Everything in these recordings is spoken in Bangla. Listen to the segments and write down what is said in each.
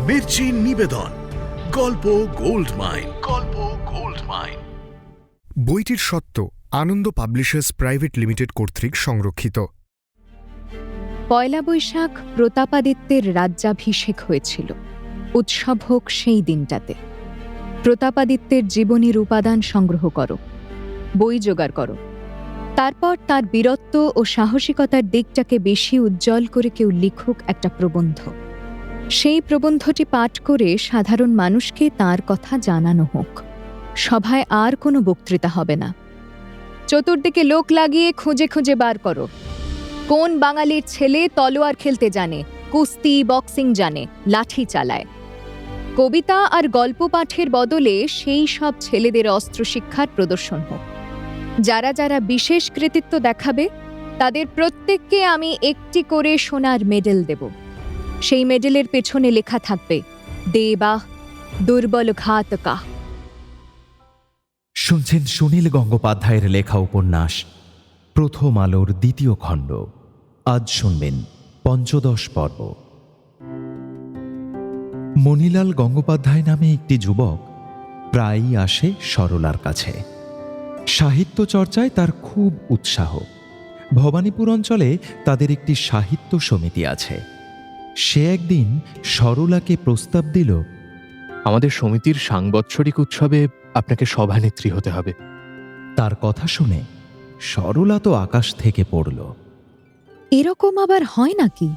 মির্চি নিবেদন গল্প গোল্ড মাইন। গল্প গোল্ড মাইন। বইটির সত্ত্ব আনন্দ পাবলিশার্স প্রাইভেট লিমিটেড কর্তৃক সংরক্ষিত। পয়লা বৈশাখ প্রতাপাদিত্যের রাজ্যাভিষেক হয়েছিল। উৎসব হোক সেই দিনটাতে। প্রতাপাদিত্যের জীবনীর উপাদান সংগ্রহ করো, বই জোগাড় করো। তারপর তার বীরত্ব ও সাহসিকতার দিকটাকে বেশি উজ্জ্বল করে কেউ লিখুক একটা প্রবন্ধ। সেই প্রবন্ধটি পাঠ করে সাধারণ মানুষকে তার কথা জানানো হোক। সভায় আর কোনো বক্তৃতা হবে না। চতুর্দিকে লোক লাগিয়ে খুঁজে খুঁজে বার করো, কোন বাঙালির ছেলে তলোয়ার খেলতে জানে, কুস্তি বক্সিং জানে, লাঠি চালায়। কবিতা আর গল্প পাঠের বদলে সেই সব ছেলেদের অস্ত্র শিক্ষার প্রদর্শন হোক। যারা যারা বিশেষ কৃতিত্ব দেখাবে তাদের প্রত্যেককে আমি একটি করে সোনার মেডেল দেব। সেই মেডেলের পেছনে লেখা থাকবে দেবা দুর্বল ঘাতকা। শুনছেন সুনীল গঙ্গোপাধ্যায়ের লেখা উপন্যাস প্রথম আলোর দ্বিতীয় খণ্ড। আজ শুনবেন পঞ্চদশ পর্ব। মণিলাল গঙ্গোপাধ্যায় নামে একটি যুবক প্রায়ই আসে সরলার কাছে। সাহিত্য চর্চায় তার খুব উৎসাহ। ভবানীপুর অঞ্চলে তাদের একটি সাহিত্য সমিতি আছে। সে একদিন সরলাকে প্রস্তাব দিল, আমাদের সমিতির সাংবৎসরিক উৎসবে আপনাকে সভানেত্রী হতে হবে। তার কথা শুনে সরলা তো আকাশ থেকে পড়ল। এরকম আবার হয় নাকি?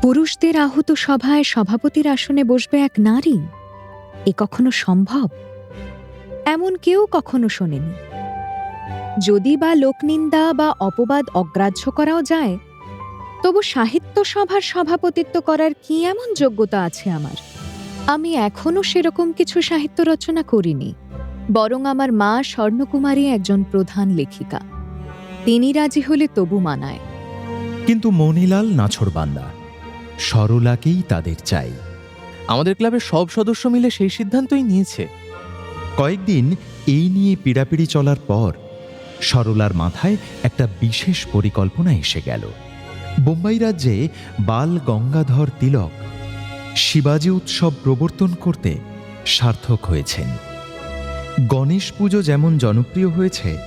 পুরুষদের আহুত সভায় সভাপতির আসনে বসবে এক নারী? এ কখনো সম্ভব? এমন কেউ কখনো শোনেনি। যদি বা লোকনিন্দা বা অপবাদ অগ্রাহ্য করাও যায়, তবু সাহিত্য সভার সভাপতিত্ব করার কি এমন যোগ্যতা আছে আমার? আমি এখনো সেরকম কিছু সাহিত্য রচনা করিনি। বরং আমার মা স্বর্ণকুমারী একজন প্রধান লেখিকা। তিনি রাজি হলে তবু মানায়। কিন্তু মণিলাল নাছোড়বান্দা। সরলাকেই তাদের চাই। আমাদের ক্লাবের সব সদস্য মিলে সেই সিদ্ধান্তই নিয়েছে। কয়েকদিন এই নিয়ে পীড়াপিড়ি চলার পর সরলার মাথায় একটা বিশেষ পরিকল্পনা এসে গেল। বোম্বাই রাজ্যে বাল গঙ্গাধর তিলক শিবাজি উৎসব প্রবর্তন করতে সার্থক হয়েছেন। গণেশ পুজো যেমন জনপ্রিয় হয়েছে,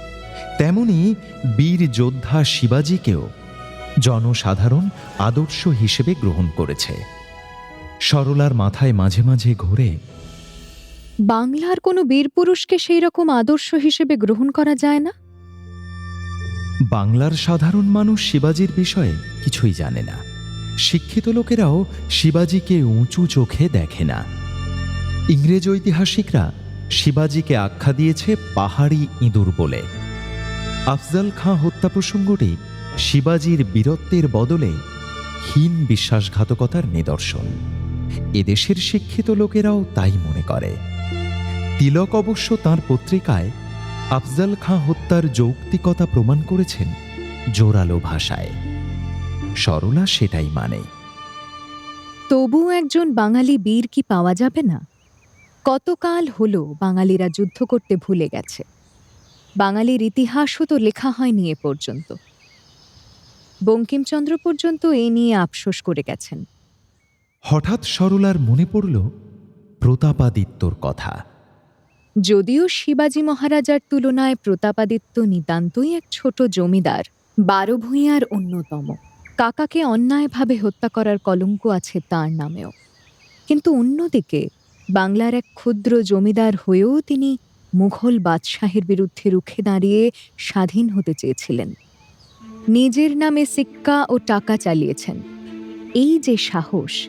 তেমনি বীর যোদ্ধা শিবাজিকেও জনসাধারণ আদর্শ হিসেবে গ্রহণ করেছে। সরলার মাথায় মাঝে মাঝে ঘোরে, বাংলার কোনো বীরপুরুষকে সেই রকম আদর্শ হিসেবে গ্রহণ করা যায় না? বাংলার সাধারণ মানুষ শিবাজির বিষয়ে কিছুই জানে না। শিক্ষিত লোকেরাও শিবাজিকে উঁচু চোখে দেখে না। ইংরেজ ঐতিহাসিকরা শিবাজিকে আখ্যা দিয়েছে পাহাড়ি ইঁদুর বলে। আফজাল খাঁ হত্যা প্রসঙ্গটি শিবাজির বীরত্বের বদলে হীন বিশ্বাসঘাতকতার নিদর্শন। এদেশের শিক্ষিত লোকেরাও তাই মনে করে। তিলক অবশ্য তাঁর পত্রিকায় আফজাল খাঁ হত্যার যৌক্তিকতা প্রমাণ করেছেন জোরালো ভাষায়। সরলা সেটাই মানে। তবু একজন বাঙালি বীর কি পাওয়া যাবে না? কতকাল হলো বাঙালিরা যুদ্ধ করতে ভুলে গেছে। বাঙালির ইতিহাসও তো লেখা হয়নি এ পর্যন্ত। বঙ্কিমচন্দ্র পর্যন্ত এ নিয়ে আফসোস করে গেছেন। হঠাৎ সরলার মনে পড়ল প্রতাপাদিত্যর কথা। যদিও শিবাজি মহারাজার তুলনায় প্রতাপাদিত্য নিতান্তই এক ছোট জমিদার, 12 ভূঁইয়ার অন্যতম। কাকাকে অন্যায়ভাবে হত্যা করার কলঙ্ক আছে তাঁর নামেও। কিন্তু অন্যদিকে বাংলার এক ক্ষুদ্র জমিদার হয়েও তিনি মুঘল বাদশাহের বিরুদ্ধে রুখে দাঁড়িয়ে স্বাধীন হতে চেয়েছিলেন। নিজের নামে সিক্কা ও টাকা চালিয়েছেন। এই যে সাহস,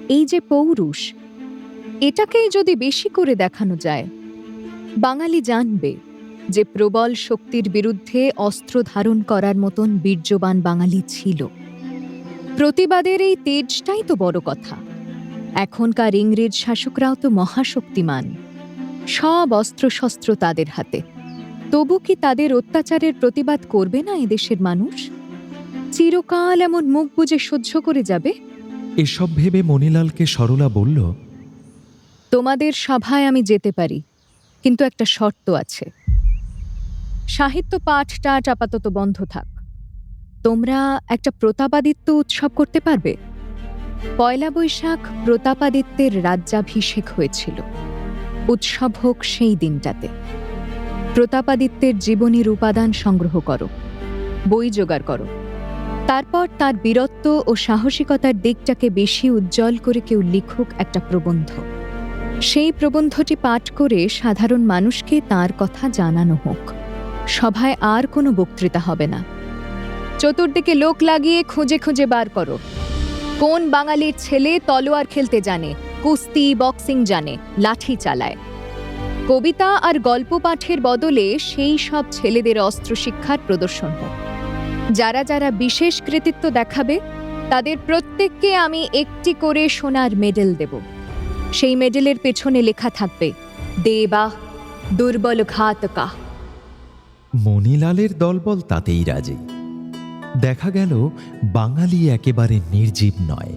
এই যে পৌরুষ, এটাকেই যদি বেশি করে দেখানো যায়, বাঙালি জানবে যে প্রবল শক্তির বিরুদ্ধে অস্ত্র ধারণ করার মতন বীর্যবান বাঙালি ছিল। প্রতিবাদের এই তেজটাই তো বড় কথা। এখনকার ইংরেজ শাসকরাও তো মহাশক্তিমান, সব অস্ত্রশস্ত্র তাদের হাতে। তবু কি তাদের অত্যাচারের প্রতিবাদ করবে না এদেশের মানুষ? চিরকাল এমন মুখ বুজে সহ্য করে যাবে? এসব ভেবে মণিলালকে সরলা বলল, তোমাদের সভায় আমি যেতে পারি, কিন্তু একটা শর্ত আছে। সাহিত্য পাঠ টাঠ আপাতত বন্ধ থাক। তোমরা একটা প্রতাপাদিত্য উৎসব করতে পারবে? পয়লা বৈশাখ প্রতাপাদিত্যের রাজ্যাভিষেক হয়েছিল। উৎসব হোক সেই দিনটাতে। প্রতাপাদিত্যের জীবনীর উপাদান সংগ্রহ করো, বই জোগাড় করো। তারপর তার বীরত্ব ও সাহসিকতার দিকটাকে বেশি উজ্জ্বল করে কেউ লিখুক একটা প্রবন্ধ। সেই প্রবন্ধটি পাঠ করে সাধারণ মানুষকে তার কথা জানানো হোক। সভায় আর কোনো বক্তৃতা হবে না। চতুর্দিকে লোক লাগিয়ে খুঁজে খুঁজে বার করো, কোন বাঙালির ছেলে তলোয়ার খেলতে জানে, কুস্তি বক্সিং জানে, লাঠি চালায়। কবিতা আর গল্প পাঠের বদলে সেই সব ছেলেদের অস্ত্র শিক্ষার প্রদর্শন হোক। যারা যারা বিশেষ কৃতিত্ব দেখাবে তাদের প্রত্যেককে আমি একটি করে সোনার মেডেল দেব। সেই মেডেলের পেছনে লেখা থাকবে দেবা দুর্বল ঘাতকা। মণিলালের দলবল তাতেই রাজি। দেখা গেল বাঙালি একেবারে নির্জীব নয়,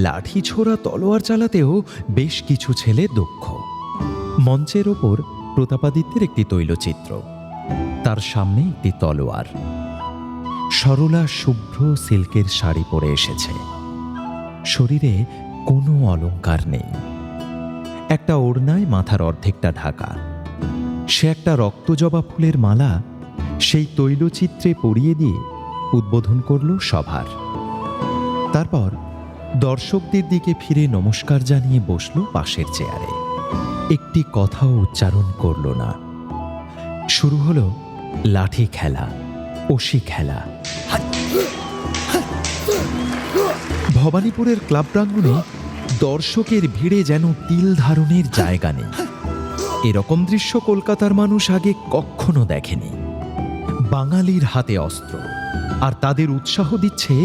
লাঠি ছোড়া তলোয়ার চালাতেও বেশ কিছু ছেলে দক্ষ। মঞ্চের ওপর প্রতাপাদিত্যের একটি তৈলচিত্র, তার সামনে একটি তলোয়ার। সরলা শুভ্র সিল্কের শাড়ি পরে এসেছে, শরীরে কোনো অলংকার নেই, একটা ওড়নায় মাথার অর্ধেকটা ঢাকা। সে একটা রক্তজবা ফুলের মালা সেই তৈলচিত্রে পরিয়ে দিয়ে উদ্বোধন করল সভার। তারপর দর্শকদের দিকে ফিরে নমস্কার জানিয়ে বসল পাশের চেয়ারে। একটি কথাও উচ্চারণ করল না। শুরু হলো লাঠি খেলা, অসি খেলা। ভবানীপুরের ক্লাব প্রাঙ্গণে দর্শকের ভিড়ে যেন তিল ধারণের জায়গা নেই। এরকম দৃশ্য কলকাতার মানুষ আগে কখনো দেখেনি। বাঙালির হাতে অস্ত্র, আর তাদের উৎসাহ দিচ্ছে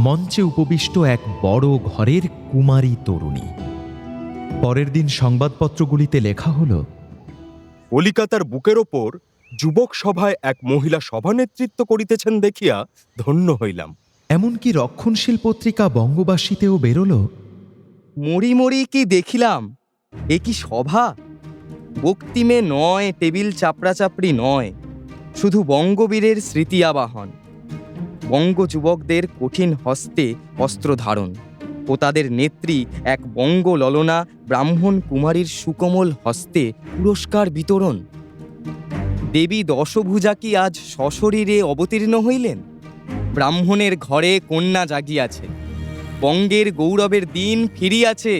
মঞ্চে উপবিষ্ট এক বড় ঘরের কুমারী তরুণী। পরের দিন সংবাদপত্রগুলিতে লেখা হলো, কলিকাতার বুকের ওপর যুবক সভায় এক মহিলা সভানেতৃত্ব করিতেছেন দেখিয়া ধন্য হইলাম। এমনকি রক্ষণশীল পত্রিকা বঙ্গবাসীতেও বেরোল, মরি মরি কি দেখিলাম, এ কি সভা! বক্তিমে নয়, টেবিল চাপড়াচাপড়ি নয়, শুধু বঙ্গবীরের স্মৃতি আবাহন। বঙ্গ যুবকদের কঠিন হস্তে অস্ত্র ধারণ ও তাদের নেত্রী এক বঙ্গ ললনা ব্রাহ্মণ কুমারীর সুকোমল হস্তে পুরস্কার বিতরণ। দেবী দশভুজা কি আজ সশরীরে অবতীর্ণ হইলেন? ব্রাহ্মণের ঘরে কন্যা জাগিয়াছে, বঙ্গের গৌরবের দিন ফিরিয়াছে।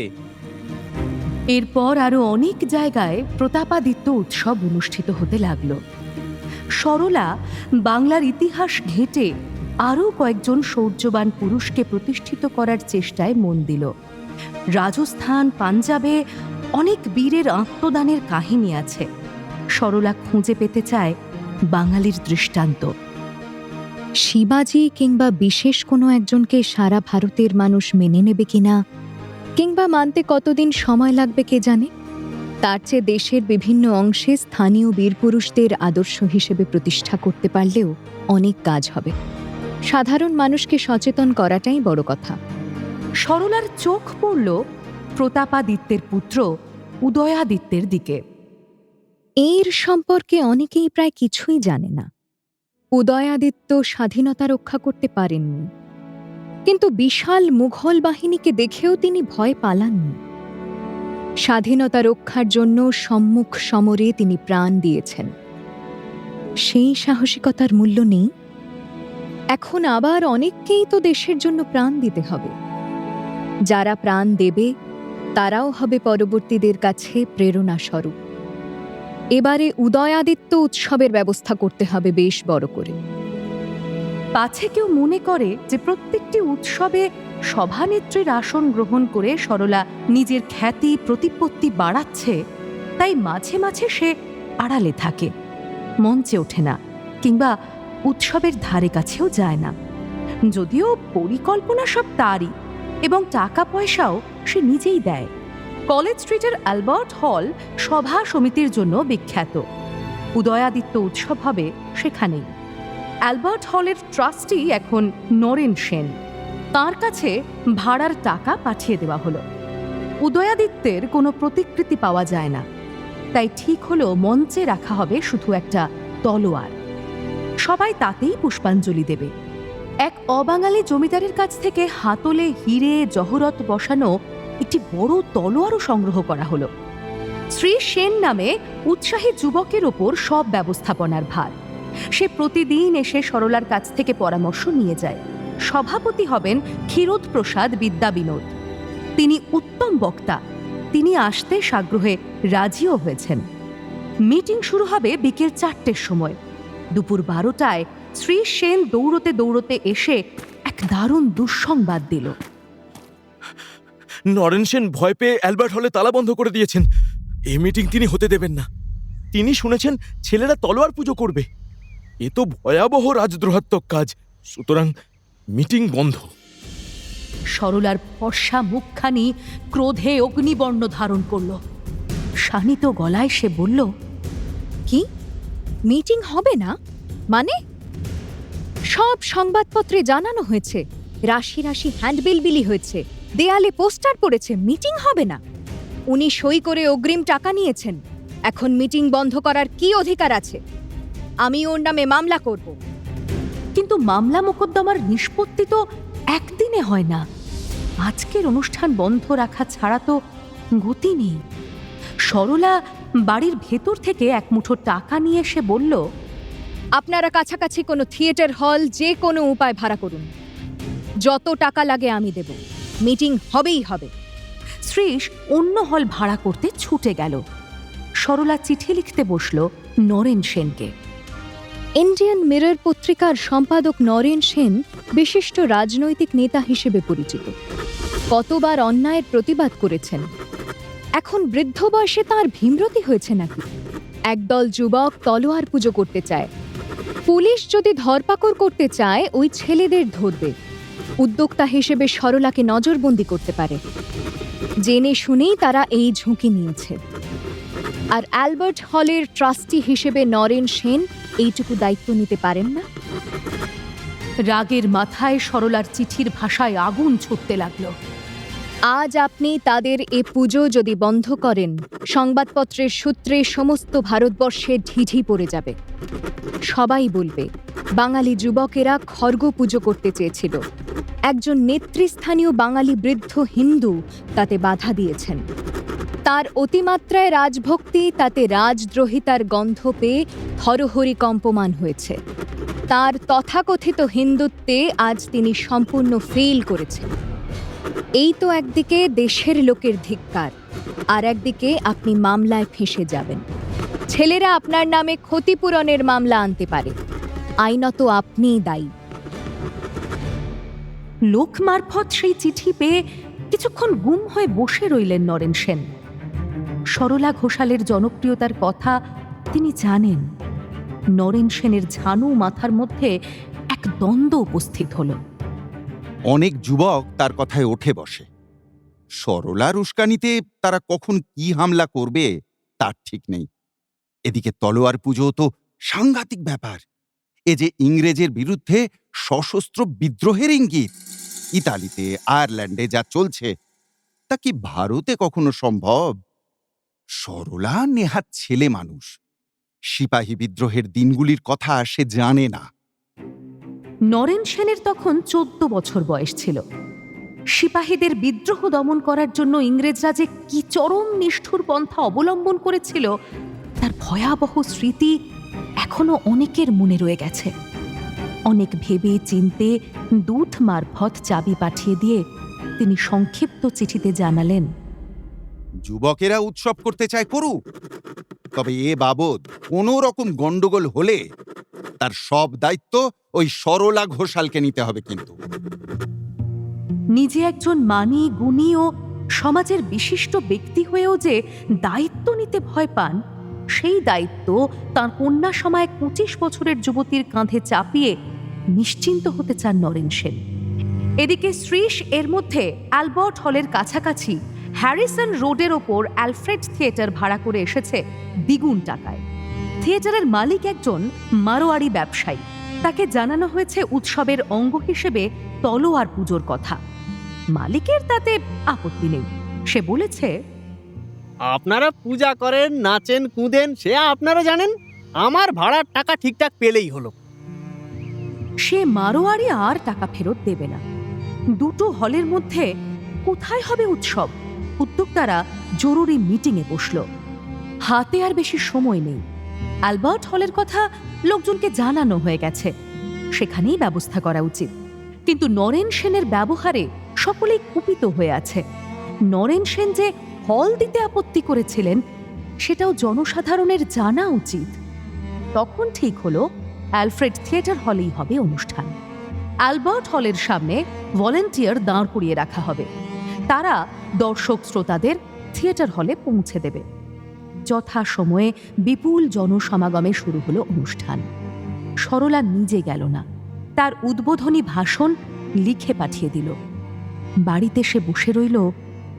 এরপর আরো অনেক জায়গায় প্রতাপাদিত্য উৎসব অনুষ্ঠিত হতে লাগল। সরলা বাংলার ইতিহাস ঘেঁটে আরও কয়েকজন শৌর্যবান পুরুষকে প্রতিষ্ঠিত করার চেষ্টায় মন দিল। রাজস্থান, পাঞ্জাবে অনেক বীরের আত্মদানের কাহিনী আছে। সরলা খুঁজে পেতে চায় বাঙালির দৃষ্টান্ত। শিবাজি কিংবা বিশেষ কোনো একজনকে সারা ভারতের মানুষ মেনে নেবে কিনা, কিংবা মানতে কতদিন সময় লাগবে কে জানে। তার চেয়ে দেশের বিভিন্ন অংশে স্থানীয় বীরপুরুষদের আদর্শ হিসেবে প্রতিষ্ঠা করতে পারলেও অনেক কাজ হবে। সাধারণ মানুষকে সচেতন করাটাই বড় কথা। সরলার চোখ পড়ল প্রতাপাদিত্যের পুত্র উদয়াদিত্যের দিকে। এর সম্পর্কে অনেকেই প্রায় কিছুই জানে না। উদয়াদিত্য স্বাধীনতা রক্ষা করতে পারেননি, কিন্তু বিশাল মুঘল বাহিনীকে দেখেও তিনি ভয় পালাননি। স্বাধীনতা রক্ষার জন্য সম্মুখ সমরে তিনি প্রাণ দিয়েছেন। সেই সাহসিকতার মূল্য নেই? এখন আবার অনেককেই তো দেশের জন্য প্রাণ দিতে হবে। যারা প্রাণ দেবে তারাও হবে পরবর্তীদের কাছে প্রেরণা স্বরূপ। এবারে উদয়াদিত্য উৎসবের ব্যবস্থা করতে হবে বেশ বড় করে। পাছে কেউ মনে করে যে প্রত্যেকটি উৎসবে সভানেত্রীর আসন গ্রহণ করে সরলা নিজের খ্যাতি প্রতিপত্তি বাড়াচ্ছে, তাই মাঝে মাঝে সে আড়ালে থাকে, মঞ্চে ওঠে না, কিংবা উৎসবের ধারে কাছেও যায় না। যদিও পরিকল্পনা সব তারই, এবং টাকা পয়সাও সে নিজেই দেয়। কলেজ স্ট্রিটের অ্যালবার্ট হল সভা সমিতির জন্য বিখ্যাত। উদয়াদিত্য উৎসব হবে সেখানেই। অ্যালবার্ট হলের ট্রাস্টি এখন নরেন সেন। তাঁর কাছে ভাড়ার টাকা পাঠিয়ে দেওয়া হলো। উদয়াদিত্যের কোনো প্রতিকৃতি পাওয়া যায় না, তাই ঠিক হলো মঞ্চে রাখা হবে শুধু একটা তলোয়ার। সবাই তাতেই পুষ্পাঞ্জলি দেবে। এক অবাঙালি জমিদারের কাছ থেকে হাতলে হিরে জহরত বসানো একটি বড় তলোয়ারও সংগ্রহ করা হলো। শ্রী সেন নামে উৎসাহী যুবকের ওপর সব ব্যবস্থাপনার ভার। সে প্রতিদিন এসে সরলার কাছ থেকে পরামর্শ নিয়ে যায়। সভাপতি হবেন ক্ষীরোদ প্রসাদ বিদ্যা বিনোদ। তিনি উত্তম বক্তা। তিনি আসতে সাগ্রহে রাজিও হয়েছেন। মিটিং শুরু হবে বিকেল 4টের সময়। দুপুর 12টায় শ্রী সেন দৌড়তে দৌড়তে এসে এক দারুণ দুঃসংবাদ দিল। নরেন সেন ভয় পেয়ে অ্যালবার্ট হলে তালা বন্ধ করে দিয়েছেন। এই মিটিং তিনি হতে দেবেন না। তিনি শুনেছেন ছেলেরা তলোয়ার পুজো করবে। এ তো ভয়াবহ রাজদ্রোহাত্মক কাজ। সুতরাং মিটিং বন্ধ। সরলার ফর্সা মুখখানি ক্রোধে অগ্নিবর্ণ ধারণ করল। শানিত গলায় সে বলল, কি মিটিং হবে না মানে? সব সংবাদপত্রে জানানো হয়েছে, রাশি রাশি হ্যান্ডবিল বিলি হয়েছে, দেয়ালে পোস্টার পড়েছে, মিটিং হবে না। উনি সই করে অগ্রিম টাকা নিয়েছেন। এখন মিটিং বন্ধ করার কি অধিকার আছে? আমি ওর নামে মামলা করব। কিন্তু মামলা মোকদ্দমার নিষ্পত্তি তো একদিনে হয় না। আজকের অনুষ্ঠান বন্ধ রাখা ছাড়া তো গতি নেই। সরলা বাড়ির ভেতর থেকে এক মুঠো টাকা নিয়ে এসে বলল, আপনারা কাছাকাছি কোনো থিয়েটার হল যে কোনো উপায় ভাড়া করুন, যত টাকা লাগে আমি দেব, মিটিং হবেই হবে। শ্রীশ অন্য হল ভাড়া করতে ছুটে গেল। সরলা চিঠি লিখতে বসল নরেন সেনকে। ইন্ডিয়ান মিরর পত্রিকার সম্পাদক নরেন সেন বিশিষ্ট রাজনৈতিক নেতা হিসেবে পরিচিত। কতবার অন্যায়ের প্রতিবাদ করেছেন। এখন বৃদ্ধ বয়সে তাঁর ভীমরতি হয়েছে নাকি? একদল যুবক তলোয়ার পুজো করতে চায়। পুলিশ যদি ধরপাকড় করতে চায় ওই ছেলেদের ধরবে। উদ্যোক্তা হিসেবে সরলাকে নজরবন্দি করতে পারে। জেনে শুনেই তারা এই ঝুঁকি নিয়েছে। আর অ্যালবার্ট হলের ট্রাস্টি হিসেবে নরেন সেন এইটুকু দায়িত্ব নিতে পারেন না? রাগের মাথায় সরলার চিঠির ভাষায় আগুন ছুটতে লাগল। আজ আপনি তাদের এ পুজো যদি বন্ধ করেন, সংবাদপত্রের সূত্রে সমস্ত ভারতবর্ষে ঢিঢি পড়ে যাবে। সবাই বলবে বাঙালি যুবকেরা খর্গ পুজো করতে চেয়েছিল। একজন নেতৃস্থানীয় বাঙালি বৃদ্ধ হিন্দু তাতে বাধা দিয়েছেন। তার অতিমাত্রায় রাজভক্তি তাতে রাজদ্রোহিতার গন্ধ পেয়ে হরহরি কম্পমান হয়েছে। তার তথাকথিত হিন্দুত্বে আজ তিনি সম্পূর্ণ ফেল করেছেন। এই তো একদিকে দেশের লোকের ধিক্কার, আর একদিকে আপনি মামলায় ফেঁসে যাবেন। ছেলেরা আপনার নামে ক্ষতিপূরণের মামলা আনতে পারে। আইনত আপনিই দায়ী। লোক মারফত সেই চিঠি পেয়ে কিছুক্ষণ গুম হয়ে বসে রইলেন নরেন সেন। সরলা ঘোষালের জনপ্রিয়তার কথা তিনি জানেন। নরেন সেনের ঝানু মাথার মধ্যে এক দ্বন্দ্ব উপস্থিত হল। অনেক যুবক তার কথায় ওঠে বসে। সরলার উস্কানিতে তারা কখন কি হামলা করবে তার ঠিক নেই। এদিকে তলোয়ার পুজো তো সাংঘাতিক ব্যাপার। এ যে ইংরেজের বিরুদ্ধে সশস্ত্র বিদ্রোহের ইঙ্গিত। ইতালিতে আয়ারল্যান্ডে যা চলছে তা কি ভারতে কখনো সম্ভব? সরলা নেহাত ছেলে মানুষ। সিপাহী বিদ্রোহের দিনগুলির কথা সে জানে না। নরেন সেনের তখন 14 বছর বয়স ছিল। সিপাহীদের বিদ্রোহ দমন করার জন্য ইংরেজরা যে কি চরম নিষ্ঠুর পন্থা অবলম্বন করেছিল তার ভয়াবহ স্মৃতি এখনো অনেকের মনে রয়ে গেছে। অনেক ভেবে চিনতে দূত মারফত চাবি পাঠিয়ে দিয়ে তিনি সংক্ষিপ্ত চিঠিতে জানালেন, যুবকেরা উৎসব করতে চায় করুক, তবে এ বাবদ কোনো রকম গন্ডগোল হলে তার সব দায়িত্ব ওই সরলা ঘোষালকে নিতে হবে। কিন্তু নিজে একজন মানী গুণী ও সমাজের বিশিষ্ট ব্যক্তি হয়েও যে দায়িত্ব নিতে ভয় পান, সেই দায়িত্ব তাঁর কন্যা সময় 25 বছরের যুবতীর কাঁধে চাপিয়ে নিশ্চিন্ত হতে চান নরেন সেন। এদিকে শ্রীশ এর মধ্যে অ্যালবার্ট হলের কাছাকাছি হ্যারিসন রোডের ওপর অ্যালফ্রেড থিয়েটার ভাড়া করে এসেছে দ্বিগুণ টাকায়। থিয়েটারের মালিক একজন মারোয়াড়ি ব্যবসায়ী। তাকে জানানো হয়েছে উৎসবের অঙ্গ হিসেবে তলোয়ার পুজোর কথা। মালিকের তাতে আপত্তি নেই। সে বলেছে, আপনারা পূজা করেন, নাচেন, কুঁদেন, সে আপনারা জানেন। আমার ভাড়ার টাকা ঠিকঠাক পেলেই হলো। সে মারোয়ারি আর টাকা ফেরত দেবে না। দুটো হলের মধ্যে কোথায় হবে উৎসব? উদ্যোক্তারা জরুরি মিটিংয়ে বসল। হাতে আর বেশি সময় নেই। অ্যালবার্ট হলের কথা লোকজনকে জানানো হয়ে গেছে, সেখানেই ব্যবস্থা করা উচিত। কিন্তু নরেন সেনের ব্যবহারে সকলেই কুপিত হয়ে আছে। নরেন সেন যে হল দিতে আপত্তি করেছিলেন সেটাও জনসাধারণের জানা উচিত। তখন ঠিক হলো অ্যালফ্রেড থিয়েটার হলেই হবে অনুষ্ঠান। অ্যালবার্ট হলের সামনে ভলেন্টিয়ার দাঁড় করিয়ে রাখা হবে। তারা দর্শক শ্রোতাদের থিয়েটার হলে পৌঁছে দেবে। যথা সময়ে বিপুল জনসমাগমে শুরু হলো অনুষ্ঠান। সরলা নিজে গেল না, তার উদ্বোধনী ভাষণ লিখে পাঠিয়ে দিল। বাড়িতে সে বসে রইল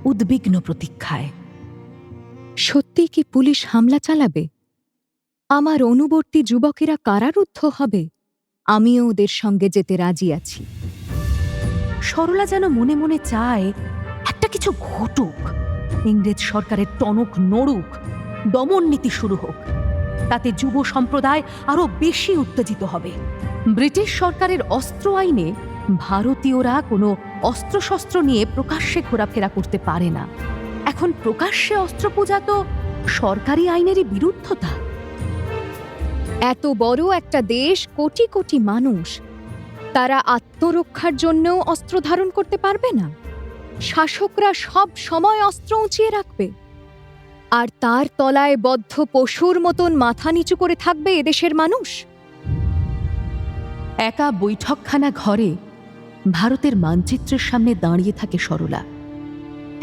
উদ্বিগ্ন প্রতীক্ষায়। সত্যি কি পুলিশ হামলা চালাবে? আমার অনুবর্তী যুবকেরা কারারুদ্ধ হবে? আমিও ওদের সঙ্গে যেতে রাজি আছি। সরলা যেন মনে মনে চায় একটা কিছু ঘটুক, ইংরেজ সরকারের টনক নড়ুক, দমন নীতি শুরু হোক। তাতে যুব সম্প্রদায় আরো বেশি উত্তেজিত হবে। ব্রিটিশ সরকারের অস্ত্র আইনে ভারতীয়রা কোনো অস্ত্রশস্ত্র নিয়ে প্রকাশ্যে ঘোরাফেরা করতে পারে না। এখন প্রকাশ্যে অস্ত্র পূজা তো সরকারি আইনেরই বিরুদ্ধতা। এত বড় একটা দেশ, কোটি কোটি মানুষ, তারা আত্মরক্ষার জন্যও অস্ত্র ধারণ করতে পারবে না? শাসকরা সব সময় অস্ত্র উঁচিয়ে রাখবে, আর তার তলায় বদ্ধ পশুর মতন মাথা নিচু করে থাকবে এদেশের মানুষ? একা বৈঠকখানা ঘরে ভারতের মানচিত্রের সামনে দাঁড়িয়ে থাকে সরলা।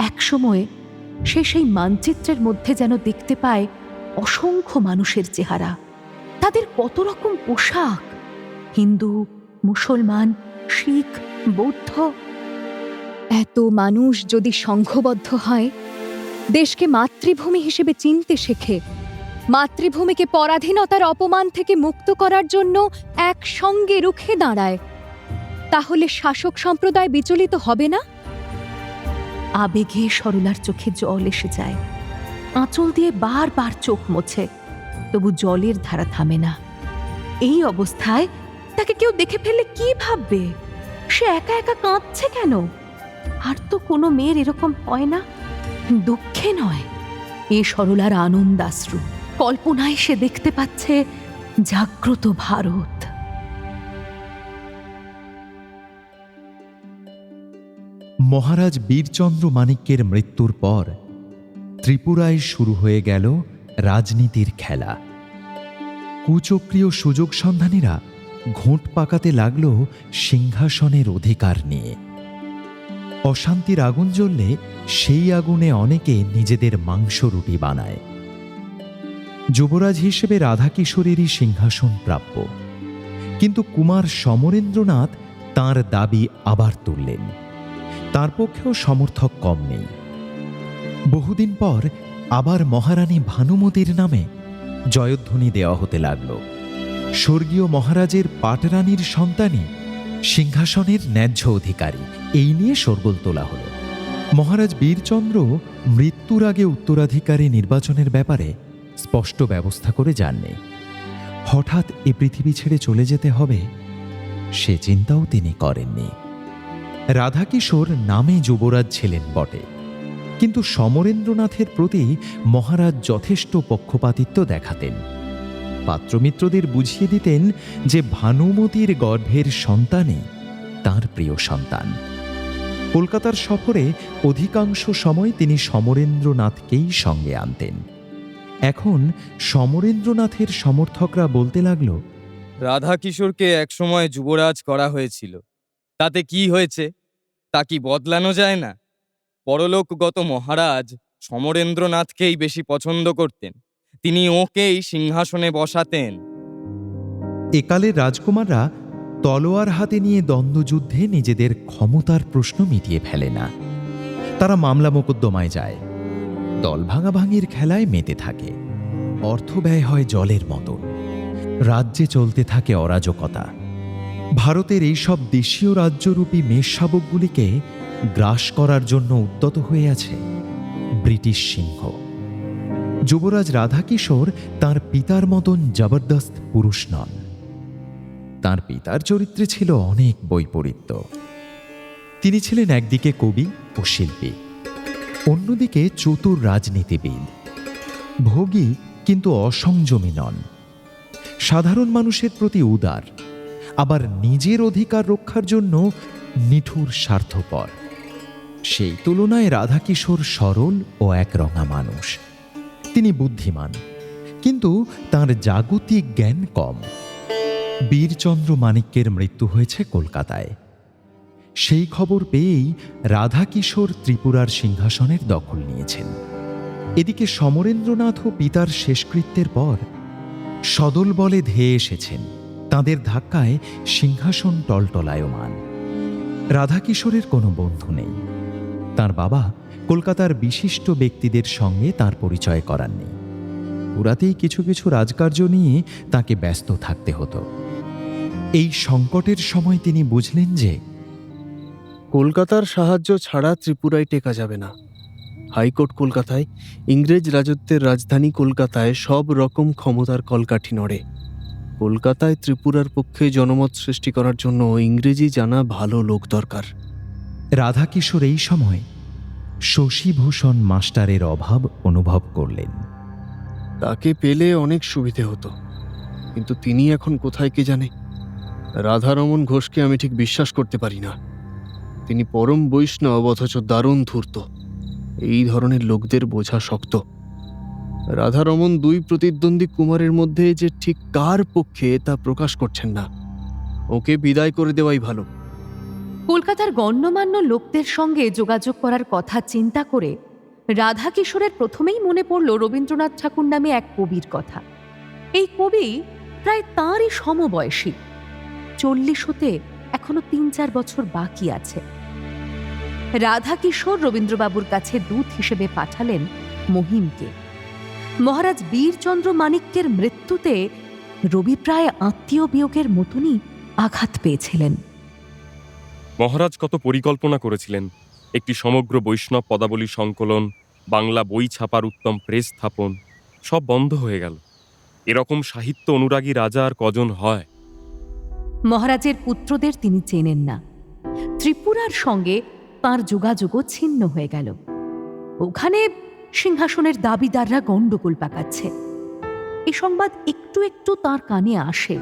একসময় সে সেই মানচিত্রের মধ্যে যেন দেখতে পায় অসংখ্য মানুষের চেহারা, তাদের কত রকম পোশাক, হিন্দু, মুসলমান, শিখ, বৌদ্ধ। এত মানুষ যদি সংঘবদ্ধ হয়, দেশকে মাতৃভূমি হিসেবে চিনতে শেখে, মাতৃভূমিকে পরাধীনতার অপমান থেকে মুক্ত করার জন্য একসঙ্গে রুখে দাঁড়ায়, তাহলে শাসক সম্প্রদায় বিচলিত হবে না? আবেগে সরলার চোখে জল এসে যায়। আঁচল দিয়ে বারবার চোখ মোছে, তবু জলের ধারা থামে না। এই অবস্থায় তাকে কেউ দেখে ফেললে কি ভাববে? সে একা একা কাঁদছে কেন? আর তো কোনো মেয়ের এরকম হয় না। দুঃখে নয়, এ সরলার আনন্দাশ্রু। কল্পনায় সে দেখতে পাচ্ছে জাগ্রত ভারত। মহারাজ বীরচন্দ্র মাণিক্যের মৃত্যুর পর ত্রিপুরায় শুরু হয়ে গেল রাজনীতির খেলা। কুচক্রীয় সুযোগ সন্ধানীরা ঘোঁট পাকাতে লাগল সিংহাসনের অধিকার নিয়ে। অশান্তির আগুন জ্বললে সেই আগুনে অনেকে নিজেদের মাংস রুটি বানায়। যুবরাজ হিসেবে রাধাকিশোরেরই সিংহাসন প্রাপ্য, কিন্তু কুমার সমরেন্দ্রনাথ তাঁর দাবি আবার তুললেন। তার পক্ষেও সমর্থক কম নেই। বহুদিন পর আবার মহারানী ভানুমতির নামে জয়ধ্বনি দেওয়া হতে লাগল। স্বর্গীয় মহারাজের পাটরানীর সন্তানই সিংহাসনের ন্যায্য অধিকারী, এই নিয়ে শোরগোল তোলা হল। মহারাজ বীরচন্দ্র মৃত্যুর আগে উত্তরাধিকারী নির্বাচনের ব্যাপারে স্পষ্ট ব্যবস্থা করে যাননি। হঠাৎ এ পৃথিবী ছেড়ে চলে যেতে হবে, সে চিন্তাও তিনি করেননি। রাধাকিশোর নামে যুবরাজ ছিলেন বটে, কিন্তু সমরেন্দ্রনাথের প্রতি মহারাজ যথেষ্ট পক্ষপাতিত্ব দেখাতেন। পাত্রমিত্রদের বুঝিয়ে দিতেন যে ভানুমতির গর্ভের সন্তানই তাঁর প্রিয় সন্তান। কলকাতার সফরে অধিকাংশ সময় তিনি সমরেন্দ্রনাথকেই সঙ্গে আনতেন। এখন সমরেন্দ্রনাথের সমর্থকরা বলতে লাগল, রাধাকিশোরকে একসময় যুবরাজ করা হয়েছিল, তাতে কি হয়েছে? তা কি বদলানো যায় না? পরলোকগত মহারাজ সমরেন্দ্রনাথকেই বেশি পছন্দ করতেন, তিনি ওকেই সিংহাসনে বসাতেন। একালের রাজকুমাররা তলোয়ার হাতে নিয়ে দ্বন্দ্বযুদ্ধে নিজেদের ক্ষমতার প্রশ্ন মিটিয়ে ফেলে না। তারা মামলা মোকদ্দমায় যায়, দল ভাঙাভাঙির খেলায় মেতে থাকে। অর্থ ব্যয় হয় জলের মতো, রাজ্যে চলতে থাকে অরাজকতা। ভারতের এইসব দেশীয় রাজ্যরূপী মেষশাবকগুলিকে গ্রাস করার জন্য উদ্যত হয়ে আছে ব্রিটিশ সিংহ। যুবরাজ রাধাকিশোর তাঁর পিতার মতন জবরদস্ত পুরুষ নন। তার পিতার চরিত্রে ছিল অনেক বৈপরীত্য। তিনি ছিলেন একদিকে কবি ও শিল্পী, অন্যদিকে চতুর রাজনীতিবিদ, ভোগী কিন্তু অসংযমী নন, সাধারণ মানুষের প্রতি উদার, আবার নিজের অধিকার রক্ষার জন্য নিঠুর স্বার্থপর। সেই তুলনায় রাধাকিশোর সরল ও একরঙা মানুষ। তিনি বুদ্ধিমান, কিন্তু তার জাগতিক জ্ঞান কম। বীরচন্দ্র মানিক্যের মৃত্যু হয়েছে কলকাতায়। সেই খবর পেয়েই রাধাকিশোর ত্রিপুরার সিংহাসনের দখল নিয়েছেন। এদিকে সমরেন্দ্রনাথও পিতার শেষকৃত্যের পর সদল বলে ধেয়ে এসেছেন। তাঁদের ধাক্কায় সিংহাসন টলটলায়মান। রাধাকিশোরের কোনো বন্ধু নেই। তার বাবা কলকাতার বিশিষ্ট ব্যক্তিদের সঙ্গে তার পরিচয় করাননি। পুরাতেই কিছু কিছু রাজকার্য নিয়ে তাকে ব্যস্ত থাকতে হতো। এই সংকটের সময় তিনি বুঝলেন যে কলকাতার সাহায্য ছাড়া ত্রিপুরায় টেকা যাবে না। হাইকোর্ট কলকাতায়, ইংরেজ রাজত্বের রাজধানী কলকাতায় সব রকম ক্ষমতার কলকাঠি নড়ে। কলকাতায় ত্রিপুরার পক্ষে জনমত সৃষ্টি করার জন্য ইংরেজি জানা ভালো লোক দরকার। রাধাকিশোর এই সময় শশীভূষণ মাস্টারের অভাব অনুভব করলেন। তাকে পেলে অনেক সুবিধে হতো, কিন্তু তিনি এখন কোথায় কে জানে। রাধারমণ ঘোষকে আমি ঠিক বিশ্বাস করতে পারি না। তিনি পরম বৈষ্ণব, অথচ দারুণ ধূর্ত। এই ধরনের লোকদের বোঝা শক্ত। রাধারমণ দুই প্রতিদ্বন্দ্বী কুমারের মধ্যে যে ঠিক কার পক্ষে তা প্রকাশ করছেন না। ওকে বিদায় করে দেওয়াই ভালো। কলকাতার গণ্যমান্য লোকদের সঙ্গে যোগাযোগ করার কথা চিন্তা করে রাধাকিশোরের প্রথমেই মনে পড়ল রবীন্দ্রনাথ ঠাকুর নামে এক কবির কথা। এই কবি প্রায় তাঁরই সমবয়সী। 40 হতে এখনো 3-4 বছর বাকি আছে। রাধাকিশোর রবীন্দ্রবাবুর কাছে দূত হিসেবে পাঠালেন মহিমকে। মহারাজ বীরচন্দ্র মানিক্যের মৃত্যুতে রবি প্রায় আত্মীয় বিয়োগের মতনই আঘাত পেয়েছিলেন। মহারাজ কত পরিকল্পনা করেছিলেন, একটি সমগ্র বৈষ্ণব পদাবলী সংকলন, বাংলা বই ছাপার উত্তম প্রেস স্থাপন, সব বন্ধ হয়ে গেল। এরকম সাহিত্য অনুরাগী রাজা আর কজন হয়? মহারাজের পুত্রদের তিনি চেনেন না। ত্রিপুরার সঙ্গে তাঁর যোগাযোগও ছিন্ন হয়ে গেল। ওখানে সিংহাসনের দাবিদাররা গণ্ডগোল পাকাচ্ছে। এই সংবাদ একটু একটু তাঁর কানে আসে,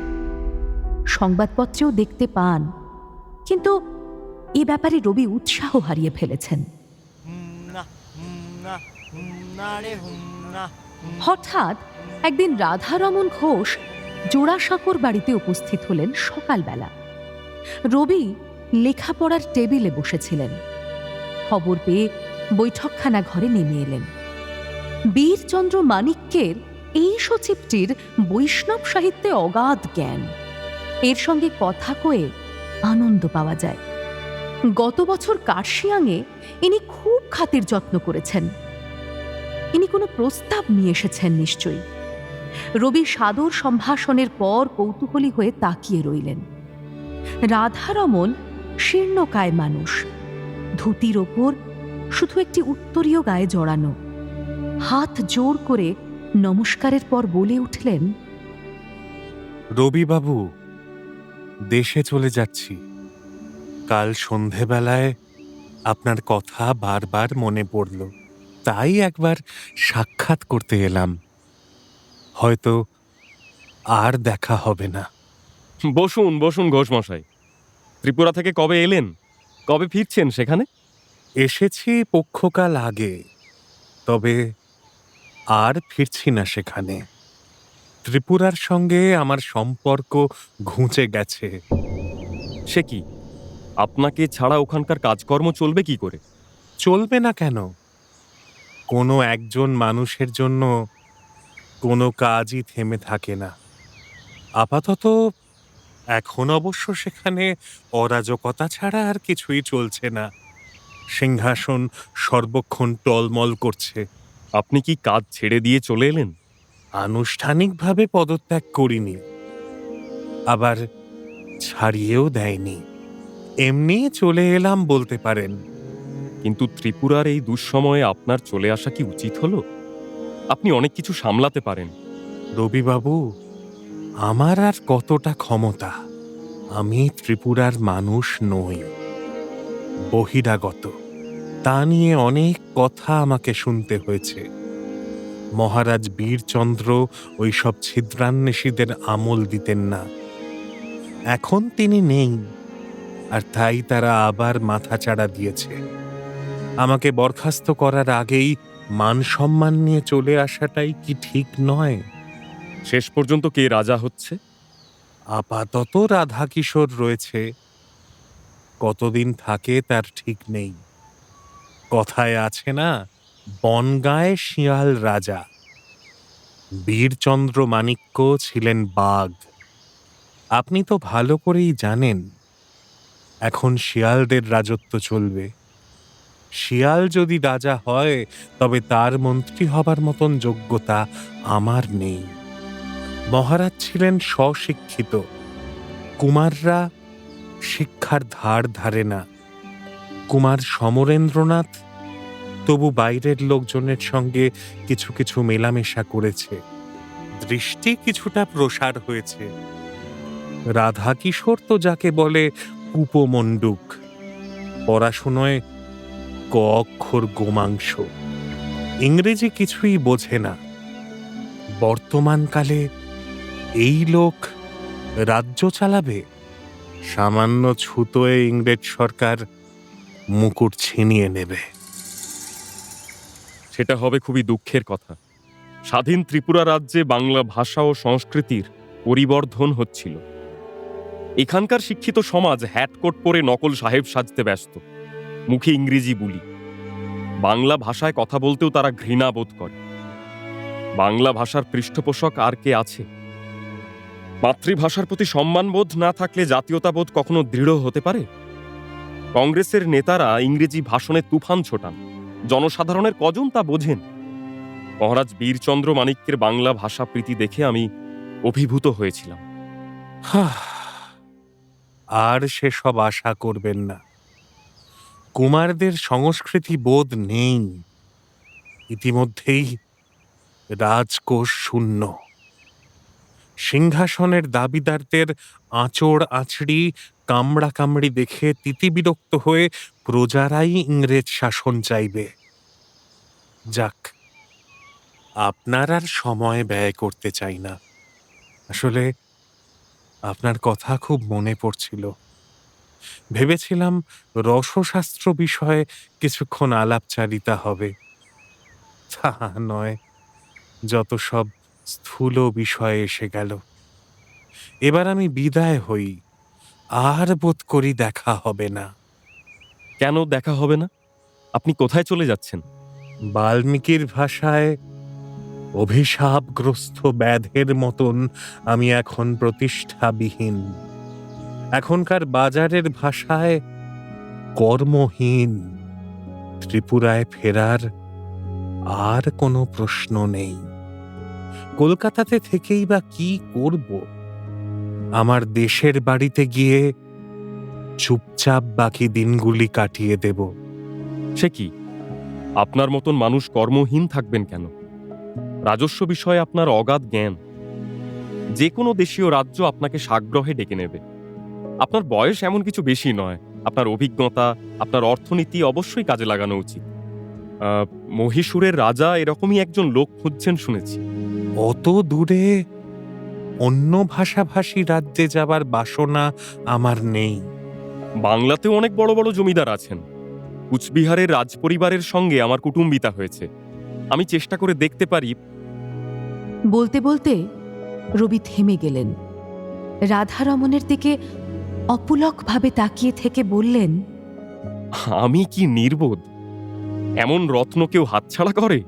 সংবাদপত্রেও দেখতে পান, কিন্তু এ ব্যাপারে রবি উৎসাহ হারিয়ে ফেলেছেন। হঠাৎ একদিন রাধারমণ ঘোষ জোড়াসাঁকোর বাড়িতে উপস্থিত হলেন সকালবেলা। রবি লেখাপড়ার টেবিলে বসেছিলেন। খবর পেয়ে বৈঠকখানা ঘরে নেমে এলেন। বীরচন্দ্র মানিক্যের এই সচিবটির বৈষ্ণব সাহিত্যে অগাধ জ্ঞান। এর সঙ্গে কথা কয়ে আনন্দ পাওয়া যায়। গত বছর কার্শিয়াংয়ে ইনি খুব খাতির যত্ন করেছেন। ইনি কোনো প্রস্তাব নিয়ে এসেছেন নিশ্চয়ই। রবি সাদর সম্ভাষণের পর কৌতূহলী হয়ে তাকিয়ে রইলেন। রাধারমণ শীর্ণকায় মানুষ, ধুতির ওপর শুধু একটি উত্তরীয় গায়ে জড়ানো। হাত জোর করে নমস্কারের পর বলে উঠলেন, রবিবাবু, দেশে চলে যাচ্ছি। কাল সন্ধেবেলায় আপনার কথা বারবার মনে পড়ল, তাই একবার সাক্ষাৎ করতে এলাম। হয়তো আর দেখা হবে না। বসুন বসুন ঘোষমশাই। ত্রিপুরা থেকে কবে এলেন? কবে ফিরছেন সেখানে? এসেছি পক্ষকাল আগে, তবে আর ফিরছি না সেখানে। ত্রিপুরার সঙ্গে আমার সম্পর্ক ঘুঁচে গেছে। সে কি, আপনাকে ছাড়া ওখানকার কাজকর্ম চলবে কি করে? চলবে না কেন? কোনো একজন মানুষের জন্য কোনো কাজই থেমে থাকে না। আপাতত এখন অবশ্য সেখানে অরাজকতা ছাড়া আর কিছুই চলছে না। সিংহাসন সর্বক্ষণ টলমল করছে। আপনি কি কাজ ছেড়ে দিয়ে চলে এলেন? আনুষ্ঠানিকভাবে পদত্যাগ করিনি, আবার ছাড়িয়েও দেয়নি। এমনি চলে এলাম বলতে পারেন। কিন্তু ত্রিপুরার এই দুঃসময়ে আপনার চলে আসা কি উচিত হলো? আপনি অনেক কিছু সামলাতে পারেন। রবিবাবু, আমার আর কতটা ক্ষমতা? আমি ত্রিপুরার মানুষ নই, বহিরাগত। তা নিয়ে অনেক কথা আমাকে শুনতে হয়েছে। মহারাজ বীরচন্দ্র ওইসব ছিদ্রান্বেষীদের আমল দিতেন না। এখন তিনি নেই, আর তাই তারা আবার মাথাচাড়া দিয়েছে। আমাকে বরখাস্ত করার আগেই মান সম্মান নিয়ে চলে আসাটাই কি ঠিক নয়? শেষ পর্যন্ত কে রাজা হচ্ছে? আপাতত রাধাকিশোর রয়েছে, কতদিন থাকে তার ঠিক নেই। কথায় আছে না, বনগাঁয় শিয়াল রাজা। বীরচন্দ্র মাণিক্য ছিলেন বাঘ। আপনি তো ভালো করেই জানেন এখন শিয়ালদের রাজত্ব চলবে। শিয়াল যদি রাজা হয় তবে তার মন্ত্রী হবার মতন যোগ্যতা আমার নেই। মহারাজ ছিলেন স্বশিক্ষিত, কুমাররা শিক্ষার ধার ধারে না। কুমার সমরেন্দ্রনাথ তবু বাইরের লোকজনের সঙ্গে কিছু কিছু মেলামেশা করেছে, দৃষ্টি কিছুটা প্রসার হয়েছে। রাধাকিশোর তো যাকে বলে কুপমণ্ডুক, পড়াশুনোয় ক অক্ষর গোমাংস, ইংরেজি কিছুই বোঝে না। বর্তমানকালে এই লোক রাজ্য চালাবে? সামান্য ছুতোয় ইংরেজ সরকার মুকুট ছিনিয়ে নেবে। সেটা হবে খুবই দুঃখের কথা। স্বাধীন ত্রিপুরা রাজ্যে বাংলা ভাষা ও সংস্কৃতির পরিবর্ধন হচ্ছিল। এখানকার শিক্ষিত সমাজ হ্যাটকোট পরে নকল সাহেব সাজতে ব্যস্ত, মুখে ইংরেজি বুলি। বাংলা ভাষায় কথা বলতেও তারা ঘৃণা বোধ করে। বাংলা ভাষার পৃষ্ঠপোষক আর কে আছে? মাতৃভাষার প্রতি সম্মানবোধ না থাকলে জাতীয়তাবোধ কখনো দৃঢ় হতে পারে? কংগ্রেসের নেতারা ইংরেজি ভাষণে তুফান ছোটান, জনসাধারণের কজন তা বোঝেন? মহারাজ বীরচন্দ্র মাণিক্যের বাংলা ভাষা প্রীতি দেখে আমি অভিভূত হয়েছিলাম। আর সেসব আশা করবেন না। কুমারদের সংস্কৃতি বোধ নেই। ইতিমধ্যেই রাজকোষ শূন্য। সিংহাসনের দাবিদারদের আঁচড় আঁচড়ি কামড়া কামড়ি দেখে তিতিবিরক্ত হয়ে প্রজারাই ইংরেজ শাসন চাইবে। যাক, আপনার আর সময় ব্যয় করতে চাই না। আসলে আপনার কথা খুব মনে পড়ছিল। ভেবেছিলাম রসশাস্ত্র বিষয়ে কিছুক্ষণ আলাপচারিতা হবে। তা নয়, যত সব স্থূল বিষয়ে এসে গেল। এবার আমি বিদায় হই, আর বোধ করি দেখা হবে না। কেন দেখা হবে না? আপনি কোথায় চলে যাচ্ছেন? বাল্মীকির ভাষায় অভিশাপগ্রস্ত ব্যাধের মতন আমি এখন প্রতিষ্ঠাবিহীন। এখনকার বাজারের ভাষায় কর্মহীন। ত্রিপুরায় ফেরার আর কোনো প্রশ্ন নেই। কলকাতাতে থেকেই বা কি করব? আমার দেশের বাড়িতে গিয়ে চুপচাপ বাকি দিনগুলি কাটিয়ে দেব। সে কি, আপনার মতন মানুষ কর্মহীন থাকবেন কেন? রাজস্ব বিষয়ে আপনার অগাধ জ্ঞান। যে কোনো দেশীয় রাজ্য আপনাকে সাগ্রহে ডেকে নেবে। আপনার বয়স এমন কিছু বেশি নয়। আপনার অভিজ্ঞতা, আপনার অর্থনীতি অবশ্যই কাজে লাগানো উচিত। মহীশূরের রাজা এরকমই একজন লোক খুঁজছেন শুনেছি। অত দূরে অন্য ভাষাভাষী রাজ্যে যাবার বাসনা আমার নেই। বাংলাতেও অনেক বড় বড় জমিদার আছেন। কুচবিহারের রাজপরিবারের সঙ্গে আমার কুটুম্বিতা হয়েছে। আমি চেষ্টা করে দেখতে পারি। বলতে বলতে রবি থেমে গেলেন। রাধারমণের দিকে অপুলকভাবে তাকিয়ে থেকে বললেন, আমি কি নির্বোধ? এমন রত্ন কেউ হাতছাড়া করে?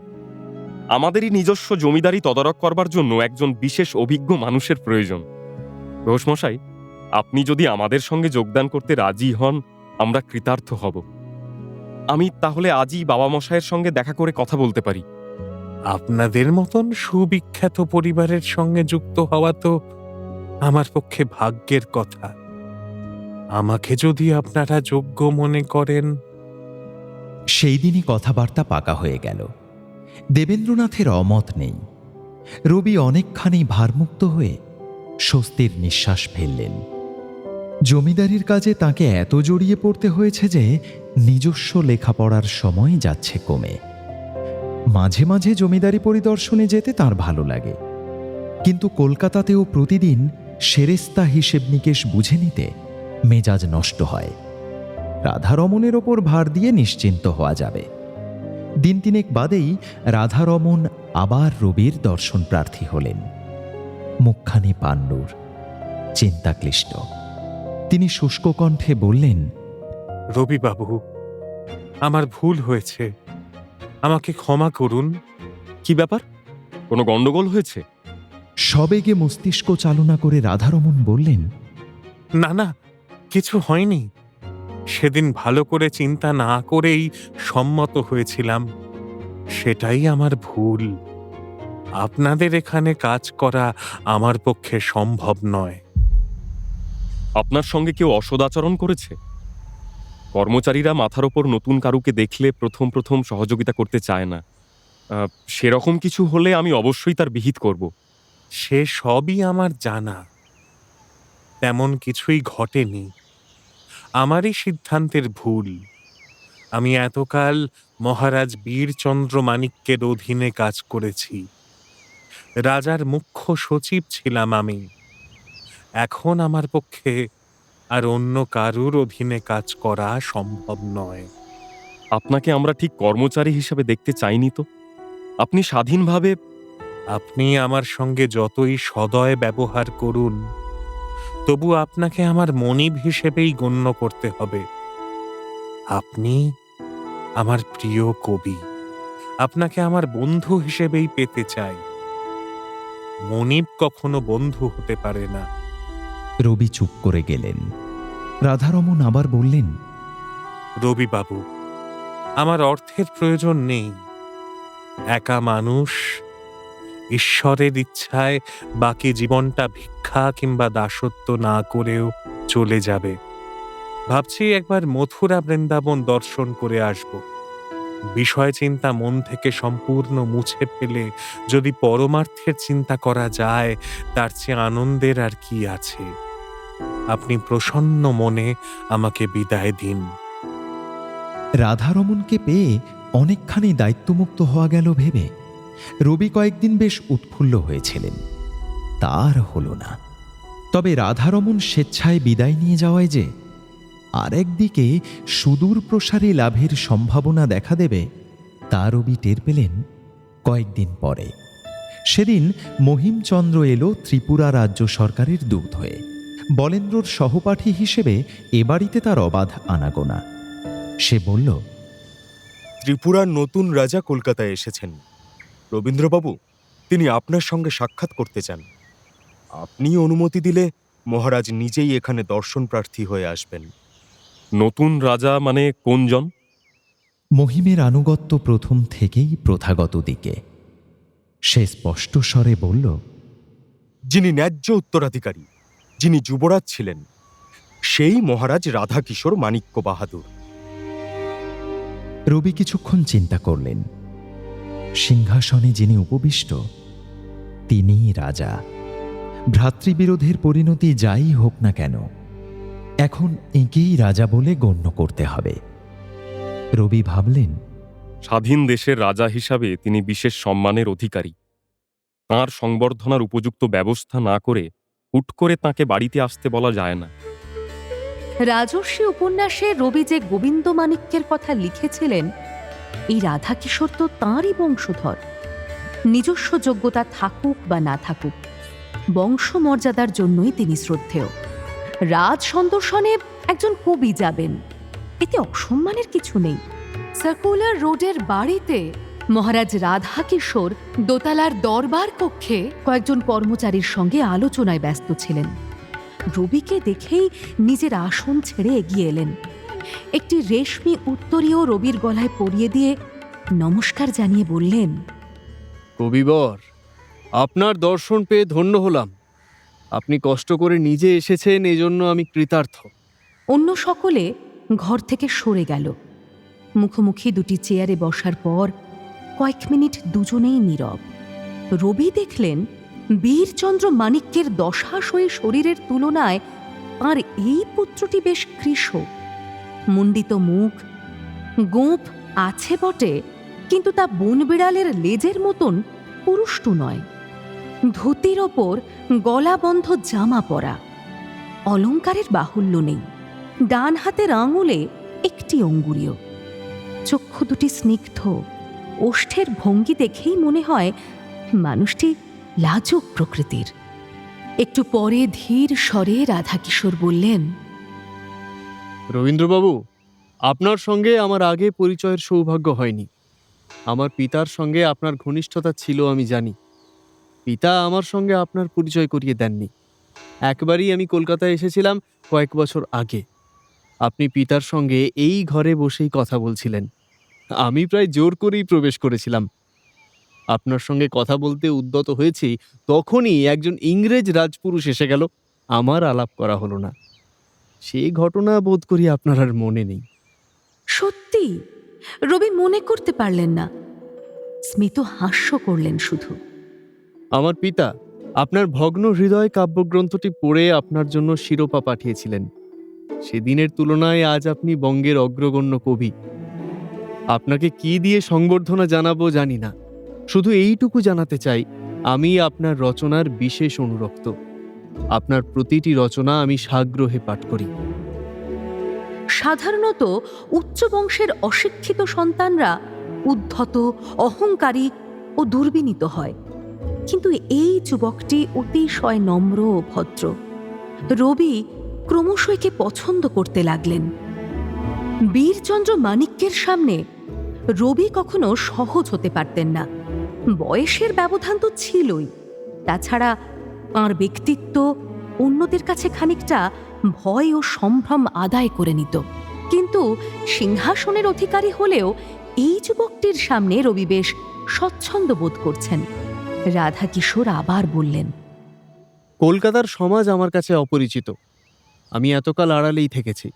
আমাদেরই নিজস্ব জমিদারি তদারক করবার জন্য একজন বিশেষ অভিজ্ঞ মানুষের প্রয়োজন। ঘোষমশাই, আপনি যদি আমাদের সঙ্গে যোগদান করতে রাজি হন, আমরা কৃতার্থ হব। আমি তাহলে আজই বাবা মশাইয়ের সঙ্গে দেখা করে কথা বলতে পারি। আপনাদের মতন সুবিখ্যাত পরিবারের সঙ্গে যুক্ত হওয়া তো আমার পক্ষে ভাগ্যের কথা। আমাকে যদি আপনারা যোগ্য মনে করেন। সেই দিনই কথাবার্তা পাকা হয়ে গেল। দেবেন্দ্রনাথের অমত নেই। রবি অনেকখানি ভারমুক্ত হয়ে স্বস্তির নিঃশ্বাস ফেললেন। জমিদারির কাজে তাকে এত জড়িয়ে পড়তে হয়েছে যে নিজস্ব লেখাপড়ার সময় যাচ্ছে কমে। মাঝে মাঝে জমিদারি পরিদর্শনে যেতে তার ভালো লাগে, কিন্তু কলকাতাতেও প্রতিদিন সেরেস্তা হিসেব নিকেশ বুঝে নিতে মেজাজ নষ্ট হয়। রাধারমণের ওপর ভার দিয়ে নিশ্চিন্ত হওয়া যাবে। দিন তিনেক বাদেই রাধারমণ আবার রবির দর্শন প্রার্থী হলেন। মুখখানি পাণ্ডুর, চিন্তাক্লিষ্ট। তিনি শুষ্ক কণ্ঠে বললেন, রবিবাবু, আমার ভুল হয়েছে, আমাকে ক্ষমা করুন। কি ব্যাপার, কোনো গন্ডগোল হয়েছে? সবেগে মস্তিষ্ক চালনা করে রাধারমণ বললেন, না না, কিছু হয়নি। সেদিন ভালো করে চিন্তা না করেই সম্মত হয়েছিলাম, সেটাই আমার ভুল। আপনাদের এখানে কাজ করা আমার পক্ষে সম্ভব নয়। আপনার সঙ্গে কেউ অসদাচরণ করেছে? কর্মচারীরা মাথার ওপর নতুন কারুকে দেখলে প্রথম প্রথম সহযোগিতা করতে চায় না। সেরকম কিছু হলে আমি অবশ্যই তার বিহিত করব। সে সবই আমার জানা, তেমন কিছুই ঘটেনি। আমারই সিদ্ধান্তের ভুল। আমি এতকাল মহারাজ বীরচন্দ্র মাণিক্যের অধীনে কাজ করেছি, রাজার মুখ্য সচিব ছিলাম আমি। এখন আমার পক্ষে আর অন্য কারুর অধীনে কাজ করা সম্ভব নয়। আপনাকে আমরা ঠিক কর্মচারী হিসাবে দেখতে চাইনি তো। আপনি স্বাধীনভাবে। আপনি আমার সঙ্গে যতই সদয় ব্যবহার করুন, তবু আপনাকে আমার মনিব হিসেবেই গণ্য করতে হবে। আপনি আমার প্রিয় কবি, আপনাকে আমার বন্ধু হিসেবেই পেতে চাই। মনিব কখনো বন্ধু হতে পারে না। রবি চুপ করে গেলেন। রাধারমণ আবার বললেন, রবিবাবু, আমার অর্থের প্রয়োজন নেই। একা মানুষ ঈশ্বরের ইচ্ছায় বাকি জীবনটা ভিক্ষা কিংবা দাসত্ব না করেও চলে যাবে। ভাবছি একবার মথুরা বৃন্দাবন দর্শন করে আসব। বিষয় চিন্তা মন থেকে সম্পূর্ণ মুছে ফেলে যদি পরমার্থের চিন্তা করা যায়, তার চেয়ে আনন্দের আর কি আছে। আপনি প্রসন্ন মনে আমাকে বিদায় দিন। রাধারমণকে পেয়ে অনেকখানি দায়িত্বমুক্ত হওয়া গেল ভেবে রবি কয়েকদিন বেশ উৎফুল্ল হয়েছিলেন। তার হল না। তবে রাধারমণ স্বেচ্ছায় বিদায় নিয়ে যাওয়ায় যে আরেকদিকে সুদূর প্রসারী লাভের সম্ভাবনা দেখা দেবে, তা রবি টের পেলেন কয়েকদিন পরে। সেদিন মহিমচন্দ্র এলো ত্রিপুরা রাজ্য সরকারের দূত হয়ে। বলেন্দ্রর সহপাঠী হিসেবে এ বাড়িতে তার অবাধ আনাগোনা। সে বলল, ত্রিপুরার নতুন রাজা কলকাতায় এসেছেন। রবীন্দ্রবাবু, তিনি আপনার সঙ্গে সাক্ষাৎ করতে চান। আপনি অনুমতি দিলে মহারাজ নিজেই এখানে দর্শন প্রার্থী হয়ে আসবেন। নতুন রাজা মানে কোনজন? মহিমের আনুগত্য প্রথম থেকেই প্রথাগত দিকে। সে স্পষ্ট স্বরে বলল, যিনি ন্যায্য উত্তরাধিকারী, যিনি যুবরাজ ছিলেন, সেই মহারাজ রাধাকিশোর মাণিক্য বাহাদুর। রবি কিছুক্ষণ চিন্তা করলেন। সিংহাসনে যিনি উপবিষ্ট, তিনিই রাজা। ভ্রাতৃবিরোধের পরিণতি যাই হোক না কেন, এখন একেই রাজা বলে গণ্য করতে হবে। রবি ভাবলেন, স্বাধীন দেশের রাজা হিসাবে তিনি বিশেষ সম্মানের অধিকারী। তাঁর সংবর্ধনার উপযুক্ত ব্যবস্থা না করে হুট করে তাঁকে বাড়িতে আসতে বলা যায় না। রাজর্ষি উপন্যাসে রবি যে গোবিন্দ মাণিক্যের কথা লিখেছিলেন, এই রাধাকিশোর তো তাঁরই বংশধর। নিজস্ব যোগ্যতা থাকুক বা না থাকুক, বংশমর্যাদার জন্যই তিনি শ্রদ্ধেয়। রাজ সন্দর্শনে একজন কবি যাবেন, এতে অসম্মানের কিছু নেই। সার্কুলার রোডের বাড়িতে মহারাজ রাধাকিশোর দোতলার দরবার কক্ষে কয়েকজন কর্মচারীর সঙ্গে আলোচনায় ব্যস্ত ছিলেন। রবিকে দেখেই নিজের আসন ছেড়ে এগিয়ে এলেন। একটি রেশমি উত্তরীয় রবির গলায় পরিয়ে দিয়ে নমস্কার জানিয়ে বললেন, কবিবর, আপনার দর্শন পেয়ে ধন্য হলাম। আপনি কষ্ট করে নিজে এসেছেন, এজন্য আমি কৃতার্থ। অন্য সকলে ঘর থেকে সরে গেল। মুখোমুখি দুটি চেয়ারে বসার পর কয়েক মিনিট দুজনেই নীরব। রবি দেখলেন বীরচন্দ্র মাণিক্যের দশাশয়ী শরীরের তুলনায় তাঁর এই পুত্রটি বেশ কৃশ, মুণ্ডিত মুখ, গোঁফ আছে বটে, কিন্তু তা বনবিড়ালের লেজের মতন পুরুষ্টু নয়। ধুতির ওপর গলাবন্ধ জামা পরা, অলঙ্কারের বাহুল্য নেই। ডান হাতের আঙুলে একটি অঙ্গুরীয়। চক্ষু দুটি স্নিগ্ধ, ওষ্ঠের ভঙ্গি দেখেই মনে হয় মানুষটি লাজুক প্রকৃতির। একটু পরে ধীর স্বরে রাধাকিশোর বললেন, রবীন্দ্রবাবু, আপনার সঙ্গে আমার আগে পরিচয়ের সৌভাগ্য হয়নি। আমার পিতার সঙ্গে আপনার ঘনিষ্ঠতা ছিল আমি জানি। পিতা আমার সঙ্গে আপনার পরিচয় করিয়ে দেননি। একবারই আমি কলকাতায় এসেছিলাম কয়েক বছর আগে। আপনি পিতার সঙ্গে এই ঘরে বসেই কথা বলছিলেন। আমি প্রায় জোর করেই প্রবেশ করেছিলাম। আপনার সঙ্গে কথা বলতে উদ্যত হয়েছি, তখনই একজন ইংরেজ রাজপুরুষ এসে গেল। আমার আলাপ করা হলো না। সেই ঘটনা বোধ করি আপনার আর মনে নেই। সত্যি? রবি মনে করতে পারলেন না। স্মিত হাস্য করলেন শুধু। আমার পিতা আপনার ভগ্ন হৃদয় কাব্যগ্রন্থটি পড়ে আপনার জন্য শিরোপা পাঠিয়েছিলেন। সেদিনের তুলনায় আজ আপনি বঙ্গের অগ্রগণ্য কবি। আপনাকে কি দিয়ে সংবর্ধনা জানাবো জানি না, শুধু এইটুকু জানাতে চাই, আমি আপনার রচনার বিশেষ অনুরক্ত। আপনার প্রতিটি রচনা আমি সাগ্রহে পাঠ করি। সাধারণত উচ্চ বংশের অশিক্ষিত সন্তানরা উদ্ধত, অহংকারী ও দুর্বিনীত হয়, কিন্তু এই যুবকটি অতিশয় নম্র ও ভদ্র। রবি ক্রমশ একে পছন্দ করতে লাগলেন। বীরচন্দ্র মাণিক্যের সামনে রবি কখনো সহজ হতে পারতেন না। বয়সের ব্যবধান তো ছিলই, তাছাড়া তাঁর ব্যক্তিত্ব অন্যদের কাছে খানিকটা ভয় ও সম্ভ্রম আদায় করে নিত। কিন্তু সিংহাসনের অধিকারী হলেও এই যুবকটির সামনে রবি বেশ স্বচ্ছন্দ বোধ করছেন। রাধাকিশোর আবার বললেন, কলকাতার সমাজ আমার কাছে অপরিচিত। আমি এতকাল আড়ালেই থেকেছি।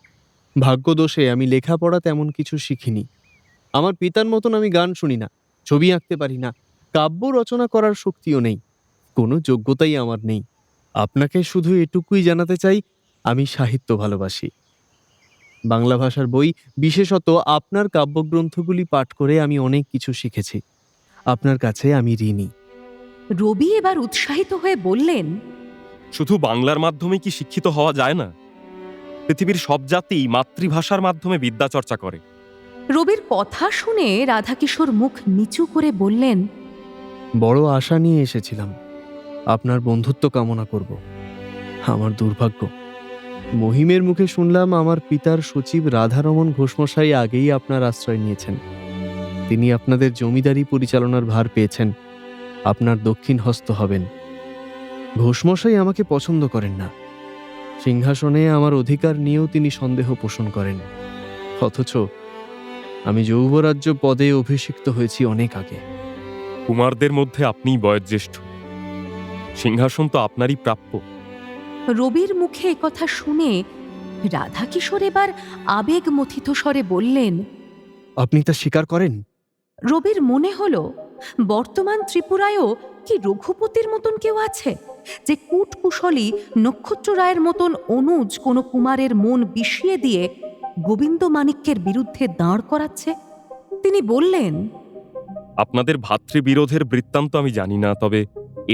ভাগ্যদোষে আমি লেখাপড়া তেমন কিছু শিখিনি। আমার পিতার মতন আমি গান শুনি না, ছবি আঁকতে পারি না, কাব্য রচনা করার শক্তিও নেই, কোনো যোগ্যতাই আমার নেই। আপনাকে শুধু এটুকুই জানাতে চাই, আমি সাহিত্য ভালোবাসি। বাংলা ভাষার বই, বিশেষত আপনার কাব্যগ্রন্থগুলি পাঠ করে আমি অনেক কিছু শিখেছি। আপনার কাছে আমি ঋণী। রবি এবার উৎসাহিত হয়ে বললেন, শুধু বাংলার মাধ্যমে কি শিক্ষিত হওয়া যায় না? পৃথিবীর সব জাতি মাতৃভাষার মাধ্যমে বিদ্যা চর্চা করে। রবির কথা শুনে রাধাকিশোর মুখ নিচু করে বললেন, বড় আশা নিয়ে এসেছিলাম, আপনার বন্ধুত্ব কামনা করব। আমার দুর্ভাগ্য, মহিমের মুখে শুনলাম আমার পিতার সচিব রাধারমণ ঘোষমশাই আগেই আপনার আশ্রয় নিয়েছেন। তিনি আপনাদের জমিদারি পরিচালনার ভার পেয়েছেন, আপনার দক্ষিণ হস্ত হবেন। ঘোষমশাই আমাকে পছন্দ করেন না। সিংহাসনে আমার অধিকার নিয়েও তিনি সন্দেহ পোষণ করেন। অথচ আমি যৌবরাজ্য পদে অভিষিক্ত হয়েছি অনেক আগে। কুমারদের মধ্যে আপনিই বয়োজ্যেষ্ঠ, সিংহাসন তো আপনারই প্রাপ্য। রবির মুখে একথা শুনে রাধাকিশোর এবার আবেগমথিত স্বরে বললেন, আপনি তা স্বীকার করেন? রবির মনে হলো বর্তমান ত্রিপুরায়ও কি রঘুপতির মতন কেউ আছে, যে কূটকুশলী নক্ষত্র রায়ের মতন অনুজ কোনো কুমারের মন বিষিয়ে দিয়ে গোবিন্দ মাণিক্যের বিরুদ্ধে দাঁড় করাচ্ছে। তিনি বললেন, আপনাদের ভাতৃবিরোধের বৃত্তান্ত আমি জানি না, তবে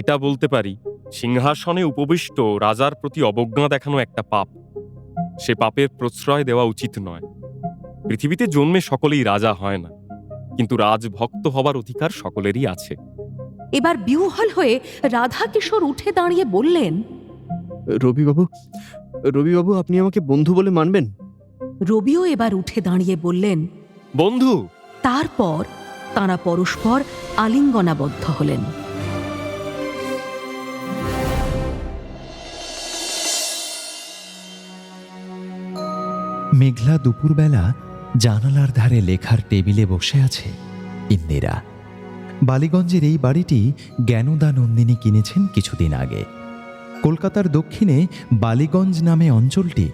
এটা বলতে পারি, সিংহাসনে উপবিষ্ট রাজার প্রতি অবজ্ঞা দেখানো একটা পাপ। সে পাপের প্রশ্রয় দেওয়া উচিত নয়। পৃথিবীতে জন্মে সকলেই রাজা হয় না, কিন্তু রাজভক্ত হবার অধিকার সকলেরই আছে। এবার বিহ্বল হয়ে রাধাকিশোর উঠে দাঁড়িয়ে বললেন, রবিবাবু, আপনি আমাকে বন্ধু বলে মানবেন? রবিও এবার উঠে দাঁড়িয়ে বললেন, বন্ধু। তারপর তাঁরা পরস্পর আলিঙ্গনাবদ্ধ হলেন। মেঘলা দুপুরবেলা জানালার ধারে লেখার টেবিলে বসে আছে ইন্দিরা। বালিগঞ্জের এই বাড়িটি জ্ঞানদা নন্দিনী কিনেছেন কিছুদিন আগে। কলকাতার দক্ষিণে বালিগঞ্জ নামে অঞ্চলটি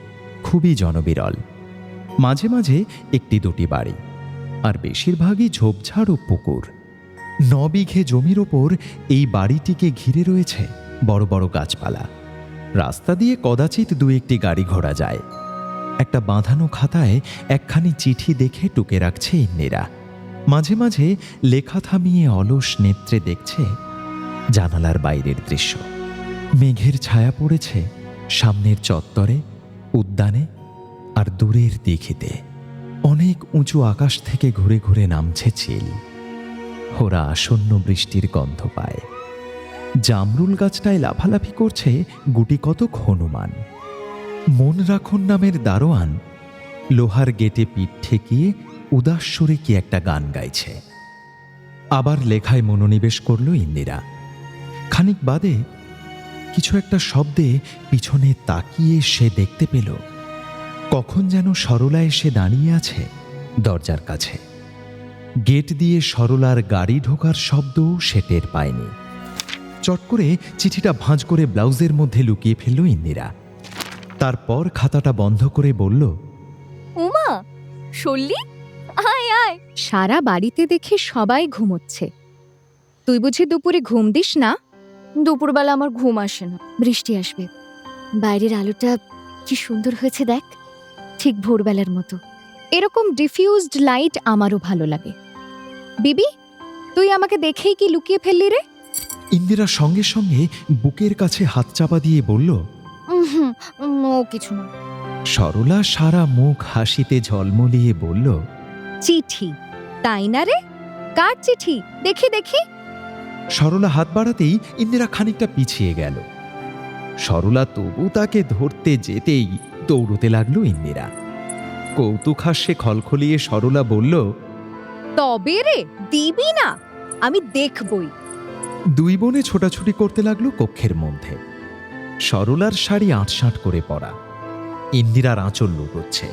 খুবই জনবিরল। মাঝে মাঝে একটি দুটি বাড়ি, আর বেশিরভাগই ঝোপঝাড় ও পুকুর। 9 বিঘে জমির ওপর এই বাড়িটিকে ঘিরে রয়েছে বড় বড় গাছপালা। রাস্তা দিয়ে কদাচিৎ দু একটি গাড়ি ঘোড়া যায়। একটা বাঁধানো খাতায় একখানি চিঠি দেখে টুকে রাখছে ইন্দিরা। মাঝে মাঝে লেখা থামিয়ে অলস নেত্রে দেখছে জানালার বাইরের দৃশ্য। মেঘের ছায়া পড়েছে সামনের চত্বরে, উদ্যানে আর দূরের দিঘিতে। অনেক উঁচু আকাশ থেকে ঘুরে ঘুরে নামছে চিল। ওরা আসন্ন বৃষ্টির গন্ধ পায়। জামরুল গাছটায় লাফালাফি করছে গুটি কতক হনুমান। মন রাখুন নামের দারোয়ান লোহার গেটে পিঠ ঠেকিয়ে উদাস সুরে কি একটা গান গাইছে। আবার লেখায় মনোনিবেশ করল ইন্দিরা। খানিক বাদে কিছু একটা শব্দে পিছনে তাকিয়ে সে দেখতে পেল কখন যেন সরলা এসে দাঁড়িয়ে আছে দরজার কাছে। গেট দিয়ে সরলার গাড়ি ঢোকার শব্দও সে টের পায়নি। চট করে চিঠিটা ভাঁজ করে ব্লাউজের মধ্যে লুকিয়ে ফেলল ইন্দিরা। তারপর খাতাটা বন্ধ করে বলল, উমা, সল্লি, আয় আয়। সারা বাড়িতে দেখি সবাই ঘুমোচ্ছে, তুই বুঝি দুপুরে ঘুম দিস না? দুপুরবেলা আমার ঘুম আসে না। বৃষ্টি আসবে, বাইরের আলোটা কি সুন্দর হয়েছে দেখ, ঠিক ভোরবেলার মতো। এরকম ডিফিউজড লাইট আমারও ভালো লাগে। বিবি, তুই আমাকে দেখেই কি লুকিয়ে ফেললি রে? ইন্দিরা সঙ্গে সঙ্গে বুকের কাছে হাত চাপা দিয়ে বলল, ও কিছু না। সরলা সারা মুখ হাসিতে ঝলমলিয়ে বলল, চিঠি, তাই না রে? কার চিঠি? দেখি দেখি। সরলা হাত বাড়াতেই ইন্দিরা খানিকটা পিছিয়ে গেল। সরলা তবু তাকে ধরতে যেতেই দৌড়তে লাগলো ইন্দিরা। কৌতুকহাস্যে খলখলিয়ে সরলা বলল, তবে রে, দিবি না? আমি দেখবই। দুই বোনে ছোটাছুটি করতে লাগলো কক্ষের মধ্যে। সরলার শাড়ি আঁটসাঁট করে পরা, ইন্দিরার আঁচল লুকোচ্ছে।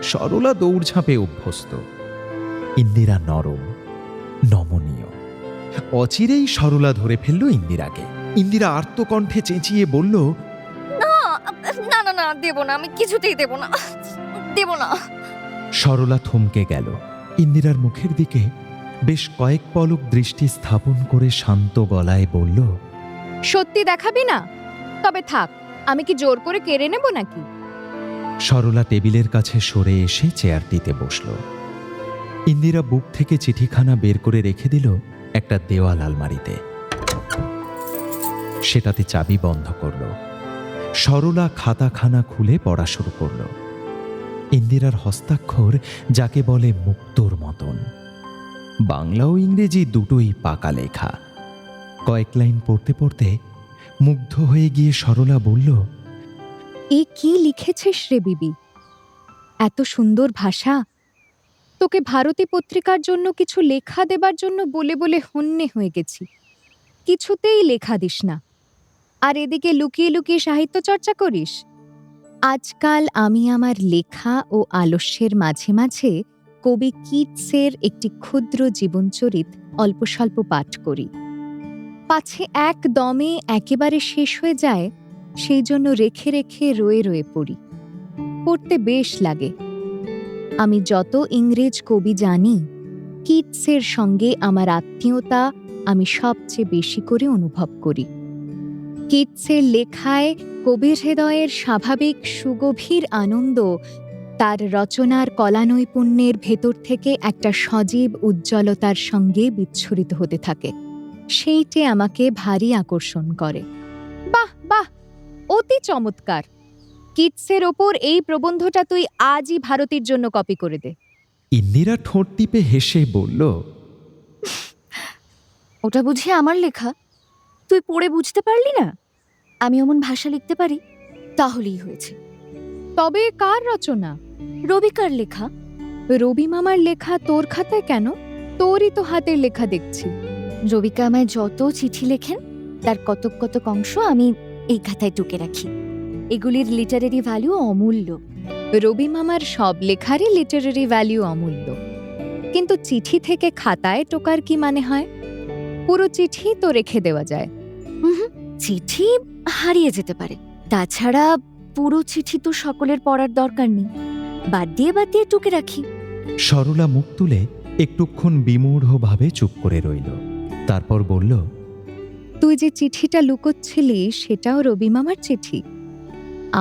সরলা দৌড়ঝাঁপে অভ্যস্ত, ইন্দিরা নরম, নমনীয়। অচিরেই সরলা ধরে ফেলল ইন্দিরাকে। ইন্দিরা আর্তকণ্ঠে চেঁচিয়ে বলল, না না না না, দেব না, আমি কিছুতেই দেব না, দেব না। সরলা থমকে গেল। ইন্দিরার মুখের দিকে বেশ কয়েক পলক দৃষ্টি স্থাপন করে শান্ত গলায় বলল, সত্যি দেখাবি না? তবে থাক, আমি কি জোর করে কেড়ে নেব নাকি? সরলা টেবিলের কাছে সরে এসে চেয়ারটিতে বসল। ইন্দিরা বুক থেকে চিঠিখানা বের করে রেখে দিল একটা দেওয়াল আলমারিতে। সেটাতে চাবি বন্ধ করল। সরলা খাতাখানা খুলে পড়া শুরু করল। ইন্দিরার হস্তাক্ষর যাকে বলে মুক্তোর মতন। বাংলা ও ইংরেজি দুটোই পাকা লেখা। কয়েক লাইন পড়তে পড়তে মুগ্ধ হয়ে গিয়ে সরলা বলল, এ কি লিখেছিস রে বিবি? এত সুন্দর ভাষা! তোকে ভারতী পত্রিকার জন্য কিছু লেখা দেবার জন্য বলে বলে হন্যে হয়ে গেছি, কিছুতেই লেখা দিস না। আর এদিকে লুকিয়ে লুকিয়ে সাহিত্য চর্চা করিস। আজকাল আমি আমার লেখা ও আলস্যের মাঝে মাঝে কবি কিটসের একটি ক্ষুদ্র জীবনচরিত অল্প স্বল্প পাঠ করি। পাছে একদমে একেবারে শেষ হয়ে যায়, সেই জন্য রেখে রেখে রয়ে রয়ে পড়ি। পড়তে বেশ লাগে। আমি যত ইংরেজ কবি জানি, কিটসের সঙ্গে আমার আত্মীয়তা আমি সবচেয়ে বেশি করে অনুভব করি। কিটসের লেখায় কবির হৃদয়ের স্বাভাবিক সুগভীর আনন্দ তার রচনার কলানৈপুণ্যের ভেতর থেকে একটা সজীব উজ্জ্বলতার সঙ্গে বিচ্ছুরিত হতে থাকে। সেইটে আমাকে ভারী আকর্ষণ করে। বাহ বাহ, অতি চমৎকার! কিটসের ওপর এই প্রবন্ধটা তুই আজই ভারতীর জন্য কপি করে দে। ইন্দিরা ঠোঁট টিপে হেসে বলল, ওটা বুঝি আমার লেখা? তুই পড়ে বুঝতে পারলি না? আমি অমন ভাষা লিখতে পারি, তাহলেই হয়েছে। তবে কার রচনা? রবিকার লেখা। রবি মামার লেখা তোর খাতায় কেন? তোরই তো হাতের লেখা দেখছি। রবিকা আমায় যত চিঠি লেখেন তার কতক কতক অংশ আমি এই খাতায় টুকে রাখি। এগুলির লিটারেরি ভ্যালু অমূল্য। রবি মামার সব লেখারই লিটারেরি ভ্যালু অমূল্য, কিন্তু চিঠি থেকে খাতায় টোকার কি মানে হয়? পুরো চিঠি তো রেখে দেওয়া যায়। চিঠি হারিয়ে যেতে পারে, তাছাড়া পুরো চিঠি তো সকলের পড়ার দরকার নেই। বাদ দিয়ে টুকে রাখি। সরলা মুখ তুলে একটুক্ষণ বিমূঢ়ভাবে চুপ করে রইল। তারপর বলল, তুই যে চিঠিটা লুকোচ্ছিলি সেটাও রবি মামার চিঠি।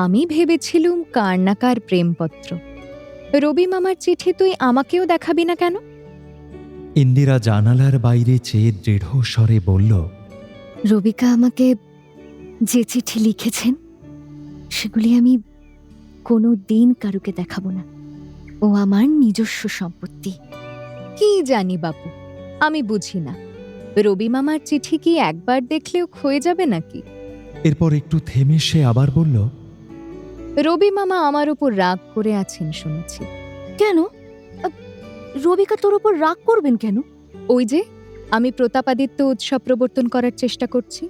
আমি ভেবেছিলুম কার না কার প্রেমপত্র। রবি মামার চিঠি তুই আমাকেও দেখাবি না কেন? ইন্দিরা জানালার বাইরে চেয়ে দৃঢ় স্বরে বলল, রবিকা আমাকে যে চিঠি লিখেছেন সেগুলি আমি কোনো দিন কারুকে দেখাবো না। ও আমার নিজস্ব সম্পত্তি। কি জানি বাপু, আমি বুঝি না। রবি মামার চিঠি কি একবার দেখলেও ক্ষয়ে যাবে নাকি? এরপর একটু থেমে সে আবার বলল, রবি মামা আমার উপর রাগ করে আছেন শুনেছি। কেন? রবিকা তোর উপর রাগ করবেন কেন? ওই যে আমি প্রতাপাদিত্য উৎসব প্রবর্তন করার চেষ্টা করছি।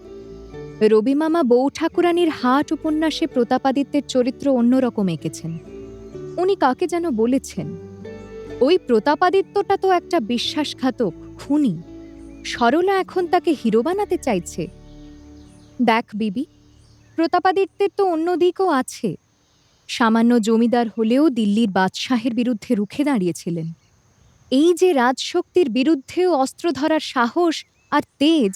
রবি মামা বউ ঠাকুরানীর হাট উপন্যাসে প্রতাপাদিত্যের চরিত্র অন্যরকম এঁকেছেন। উনি কাকে যেন বলেছেন, ওই প্রতাপাদিত্যটা তো একটা বিশ্বাসঘাতক খুনি। সরলা এখন তাকে হিরো বানাতে চাইছে। দেখ বিবি, প্রতাপাদিত্যের তো অন্য দিকও আছে। সামান্য জমিদার হলেও দিল্লির বাদশাহের বিরুদ্ধে রুখে দাঁড়িয়েছিলেন। এই যে রাজশক্তির বিরুদ্ধেও অস্ত্র ধরার সাহস আর তেজ,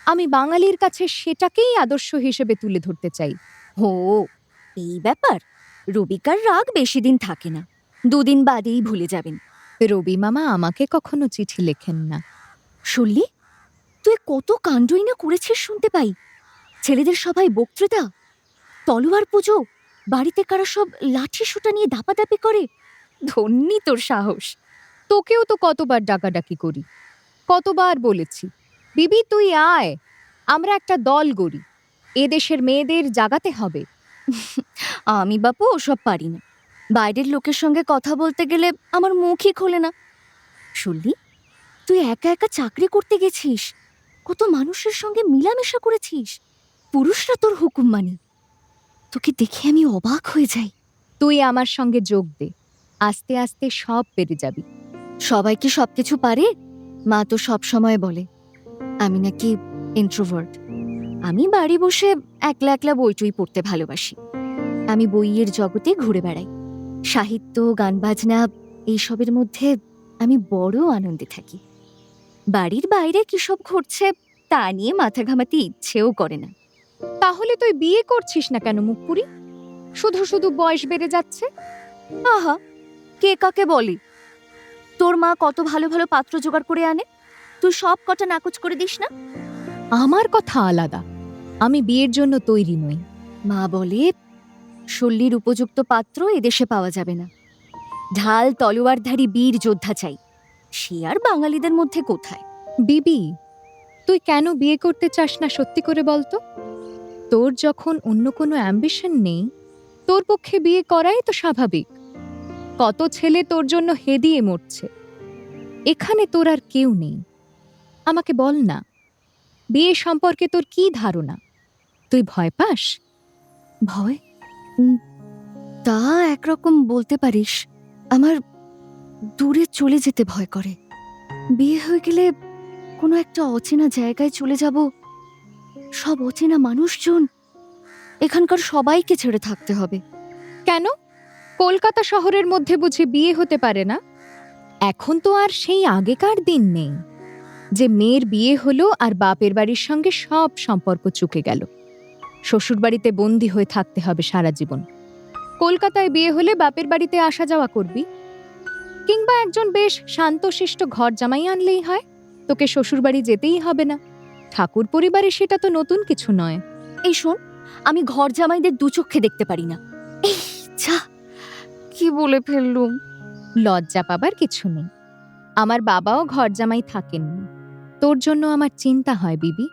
আমি বাঙালির কাছে সেটাকেই আদর্শ হিসেবে তুলে ধরতে চাই। হো, এই ব্যাপার। রবিকার রাগ বেশি দিন থাকে না, দুদিন বাদেই ভুলে যাবেন। রবি মামা আমাকে কখনো চিঠি লেখেন না। শুনলি, তুই কত কাণ্ডই না করেছিস শুনতে পাই। ছেলেদের সবাই বক্তৃতা, তলোয়ার পুজো, বাড়িতে কারা সব লাঠি সোটা নিয়ে দাপাদাপি করে। ধন্যি তোর সাহস। তোকেও তো কতবার ডাকাডাকি করি, কতবার বলেছি, বিবি তুই আয়, আমরা একটা দল গড়ি, এদেশের মেয়েদের জাগাতে হবে। আমি বাপু ওসব পারি না। বাইরের লোকের সঙ্গে কথা বলতে গেলে আমার মুখই খোলে না। শুনলি, তুই একা একা চাকরি করতে গেছিস, কত মানুষের সঙ্গে মিলামেশা করেছিস। পুরুষরা তোর হুকুম মানে। তোকে দেখে আমি অবাক হয়ে যাই। তুই আমার সঙ্গে যোগ দে, আস্তে আস্তে সব পেরে যাবি। সবাই কি সবকিছু পারে? মা তো সব সময় বলে আমি নাকি ইন্ট্রোভার্ট। আমি বাড়ি বসে একলা একলা বইটই পড়তে ভালোবাসি। আমি বইয়ের জগতে ঘুরে বেড়াই। সাহিত্য, গান বাজনা এইসবের মধ্যে আমি বড় আনন্দে থাকি। বাড়ির বাইরে কি সব ঘটছে তা নিয়ে মাথা ঘামাতে ইচ্ছেও করে না। তাহলে তুই বিয়ে করছিস না কেন মুখপুরি? শুধু শুধু বয়স বেড়ে যাচ্ছে। আহা, কে কাকে বলে? তোর মা কত ভালো ভালো পাত্র জোগাড় করে আনে, তুই সব কটা নাকচ করে দিস না? আমার কথা আলাদা, আমি বিয়ের জন্য তৈরি নই। মা বলে শল্যের উপযুক্ত পাত্র এদেশে পাওয়া যাবে না। ঢাল তলোয়ারধারী বীর যোদ্ধা চাই। সে আর বাঙালিদের মধ্যে কোথায়? বিবি, তুই কেন বিয়ে করতে চাস না সত্যি করে বলতো? তোর যখন অন্য কোনো অ্যাম্বিশন নেই, তোর পক্ষে বিয়ে করাই তো স্বাভাবিক। কত ছেলে তোর জন্য হেদিয়ে মরছে, এখানে তোর আর কেউ নেই। আমাকে বল না, বিয়ে সম্পর্কে তোর কি ধারণা? তুই ভয় পাস? ভয়? তা একরকম বলতে পারিস। আমার দূরে চলে যেতে ভয় করে। বিয়ে হয়ে গেলে কোনো একটা অচেনা জায়গায় চলে যাব, সব অচেনা মানুষজন, এখানকার সবাইকে ছেড়ে থাকতে হবে। কেন? কলকাতা শহরের মধ্যে বুঝি বিয়ে হতে পারে না? এখন তো আর সেই আগেকার দিন নেই যে মেয়ের বিয়ে হলো আর বাপের বাড়ির সঙ্গে সব সম্পর্ক চুকে গেল, শ্বশুর বাড়িতে বন্দী হয়ে থাকতে হবে সারা জীবন। কলকাতায় বিয়ে হলে বাপের বাড়িতে আসা যাওয়া করবি, কিংবা একজন বেশ শান্তশিষ্ট ঘর জামাই আনলেই হয়, তোকে শ্বশুর বাড়ি যেতেই হবে না। ঠাকুর পরিবারে সেটা তো নতুন কিছু নয়। এই শোন, আমি ঘর জামাইদের দু চোখে দেখতে পারি না। এই যা, কি বলে ফেললুম। লজ্জা পাবার কিছু নেই, আমার বাবাও ঘর জামাই থাকেননি। তোর জন্য আমার চিন্তা হয় বিবি।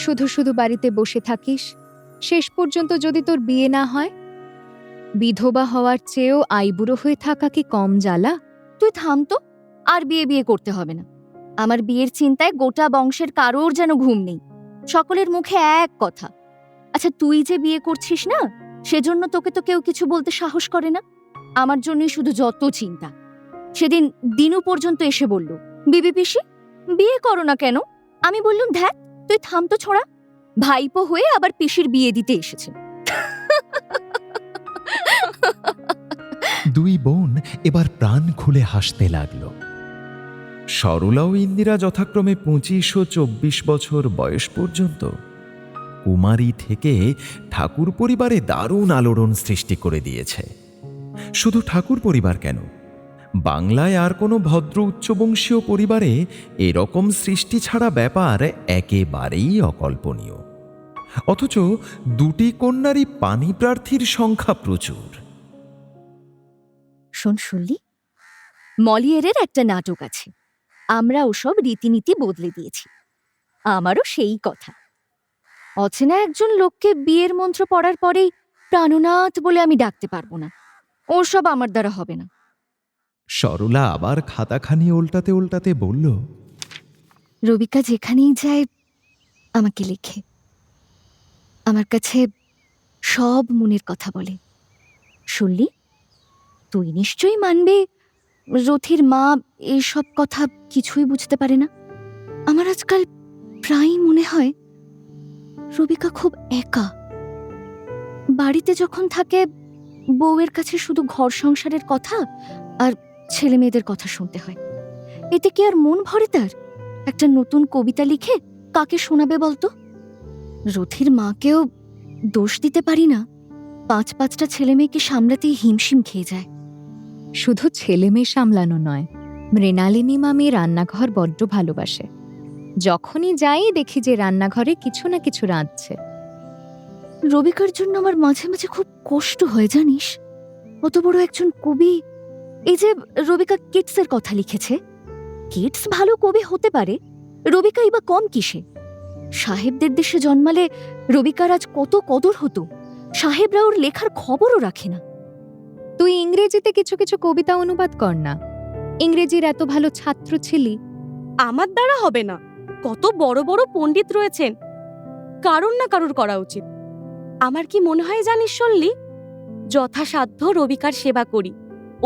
শুধু শুধু বাড়িতে বসে থাকিস, শেষ পর্যন্ত যদি তোর বিয়ে না হয়, বিধবা হওয়ার চেয়েও আইবুড়ো হয়ে থাকা কি কম জ্বালা? তুই থাম তো, আর বিয়ে বিয়ে করতে হবে না। আমার বিয়ের চিন্তায় গোটা বংশের কারোর যেন ঘুম নেই। সকলের মুখে এক কথা। আচ্ছা, তুই যে বিয়ে করছিস না, সেজন্য তোকে তো কেউ কিছু বলতে সাহস করে না। আমার জন্যই শুধু যত চিন্তা। সেদিন দিনু পর্যন্ত এসে বলল, বিবি পিসি বিয়ে করো না কেন? আমি বললুম, ধ্যাত, তুই থাম তো ছোড়া, ভাইপো হয়ে আবার পিসির বিয়ে দিতে এসেছে। দুই বোন এবার প্রাণ খুলে হাসতে লাগল। সরলা ও ইন্দিরা যথাক্রমে 25 ও 24 বছর বয়স পর্যন্ত কুমারী থেকে ঠাকুর পরিবারে দারুণ আলোড়ন সৃষ্টি করে দিয়েছে। শুধু ঠাকুর পরিবার কেন, বাংলায় আর কোনো ভদ্র উচ্চবংশীয় পরিবারে এরকম সৃষ্টি ছাড়া ব্যাপার একেবারেই অকল্পনীয়। অথচ দুটি কন্যারই পানি প্রার্থীর সংখ্যা প্রচুর। শোন শুনলি, মলিয়েরের একটা নাটক আছে, আমরা ওসব রীতিনীতি বদলে দিয়েছি। আমারও সেই কথা। অচেনা একজন লোককে বিয়ের মন্ত্র পড়ার পরেই প্রাণনাথ বলে আমি ডাকতে পারবো না, ওসব আমার দ্বারা হবে না। সরলা আবার খাতাখানি উল্টাতে উল্টাতে বলল, রবিকা যেখানেই যায় আমাকে লেখে, আমার কাছে সব মনের কথা বলে। শুনলি, তুই নিশ্চয়ই মানবে রথির মা এইসব কথা কিছুই বুঝতে পারে না। আমার আজকাল প্রায়ই মনে হয় রবিকা খুব একা। বাড়িতে যখন থাকে বউয়ের কাছে শুধু ঘর সংসারের কথা আর ছেলে মেয়েদের কথা শুনতে হয়। এতে কি আর মন ভরে তার? একটা নতুন কবিতা লিখে কাকে শোনাবে বলতো? রথির মাকেও দোষ দিতে পারি না, 5-5টা ছেলে মেয়েকে সামলাতেই হিমশিম খেয়ে যায়। শুধু ছেলে মেয়ে সামলানো নয়, মৃণালিনী মামি রান্নাঘর বড্ড ভালোবাসে। যখনই যাই দেখি যে রান্নাঘরে কিছু না কিছু রাঁধছে। রবিকার জন্য আমার মাঝে মাঝে খুব কষ্ট হয় জানিস। অত বড় একজন কবি, এই যে রবিকা কিটসের কথা লিখেছে, কিটস ভালো কবি হতে পারে, রবিকাই বা কম কিসে? সাহেবদের দেশে জন্মালে রবিকার আজ কত কদর হতো, সাহেবরা ওর লেখার খবরও রাখে না। তুই ইংরেজিতে কিছু কিছু কবিতা অনুবাদ কর না, ইংরেজির এত ভালো ছাত্র ছিলি। আমার দ্বারা হবে না, কত বড় বড় পণ্ডিত রয়েছেন, কারুর না কারুর করা উচিত। আমার কি মনে হয় জানিস শুনলি, যথাসাধ্য রবিকার সেবা করি,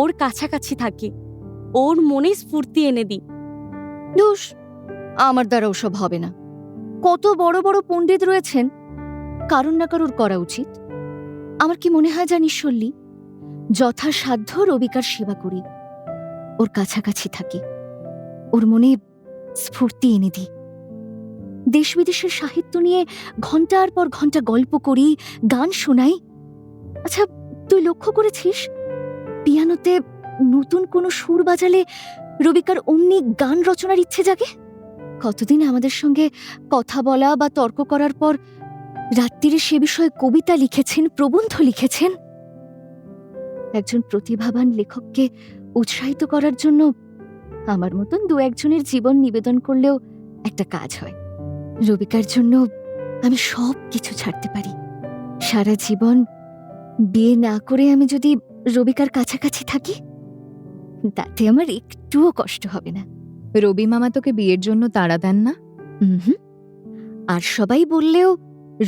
ওর কাছাকাছি থাকি, ওর মনে স্ফূর্তি এনে দিই। দোষ, আমার দ্বারা ওসব হবে না। কত বড় বড় পণ্ডিত রয়েছেন, কারুর না কারুর করা উচিত। আমার কি মনে হয় জানিস শুনলি, যথাসাধ্য রবিকার সেবা করি, ওর কাছাকাছি থাকি, ওর মনে স্ফূর্তি এনে দিই। দেশ বিদেশের সাহিত্য নিয়ে ঘন্টার পর ঘন্টা গল্প করি, গান শোনাই। আচ্ছা, তুই লক্ষ্য করেছিস পিয়ানোতে নতুন কোনো সুর বাজালে রবিকার অমনি গান রচনার ইচ্ছে জাগে? কতদিন আমাদের সঙ্গে কথা বলা বা তর্ক করার পর রাত্রিরে সে বিষয়ে কবিতা লিখেছেন, প্রবন্ধ লিখেছেন। একজন প্রতিভাবান লেখককে উৎসাহিত করার জন্য আমার মতন 2-1জনের জীবন নিবেদন করলেও একটা কাজ হয়। রবিকার জন্য আমি সব কিছু ছাড়তে পারি। সারা জীবন বিয়ে না করে আমি যদি রবিকার কাছাকাছি থাকি, তাতে আমার একটুও কষ্ট হবে না। রবি মামা তোকে বিয়ের জন্য তাড়া দেন না? আর সবাই বললেও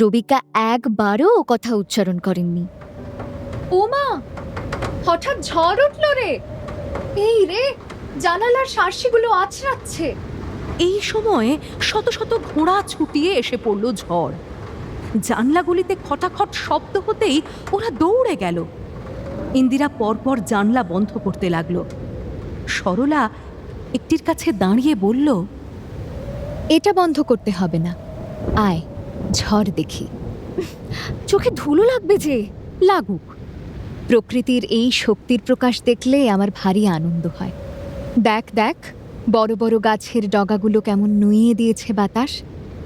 রবিকা একবারও ও কথা উচ্চারণ করেননি। ও মা, হঠাৎ ঝড় উঠল রে! এই রে, জানালার শার্সিগুলো আছড়াচ্ছে। এই সময়ে শত শত ঘোড়া ছুটিয়ে এসে পড়ল ঝড়। জানলাগুলিতে খটাখট শব্দ হতেই ওরা দৌড়ে গেল। ইন্দিরা পরপর জানলা বন্ধ করতে লাগলো। সরলা একটির কাছে দাঁড়িয়ে বলল, এটা বন্ধ করতে হবে না, আয় ঝড় দেখি। চোখে ধুলো লাগবে যে। লাগুক, প্রকৃতির এই শক্তির প্রকাশ দেখলে আমার ভারী আনন্দ হয়। দেখ দেখ, বড় বড় গাছের ডগাগুলো কেমন নুইয়ে দিয়েছে বাতাস,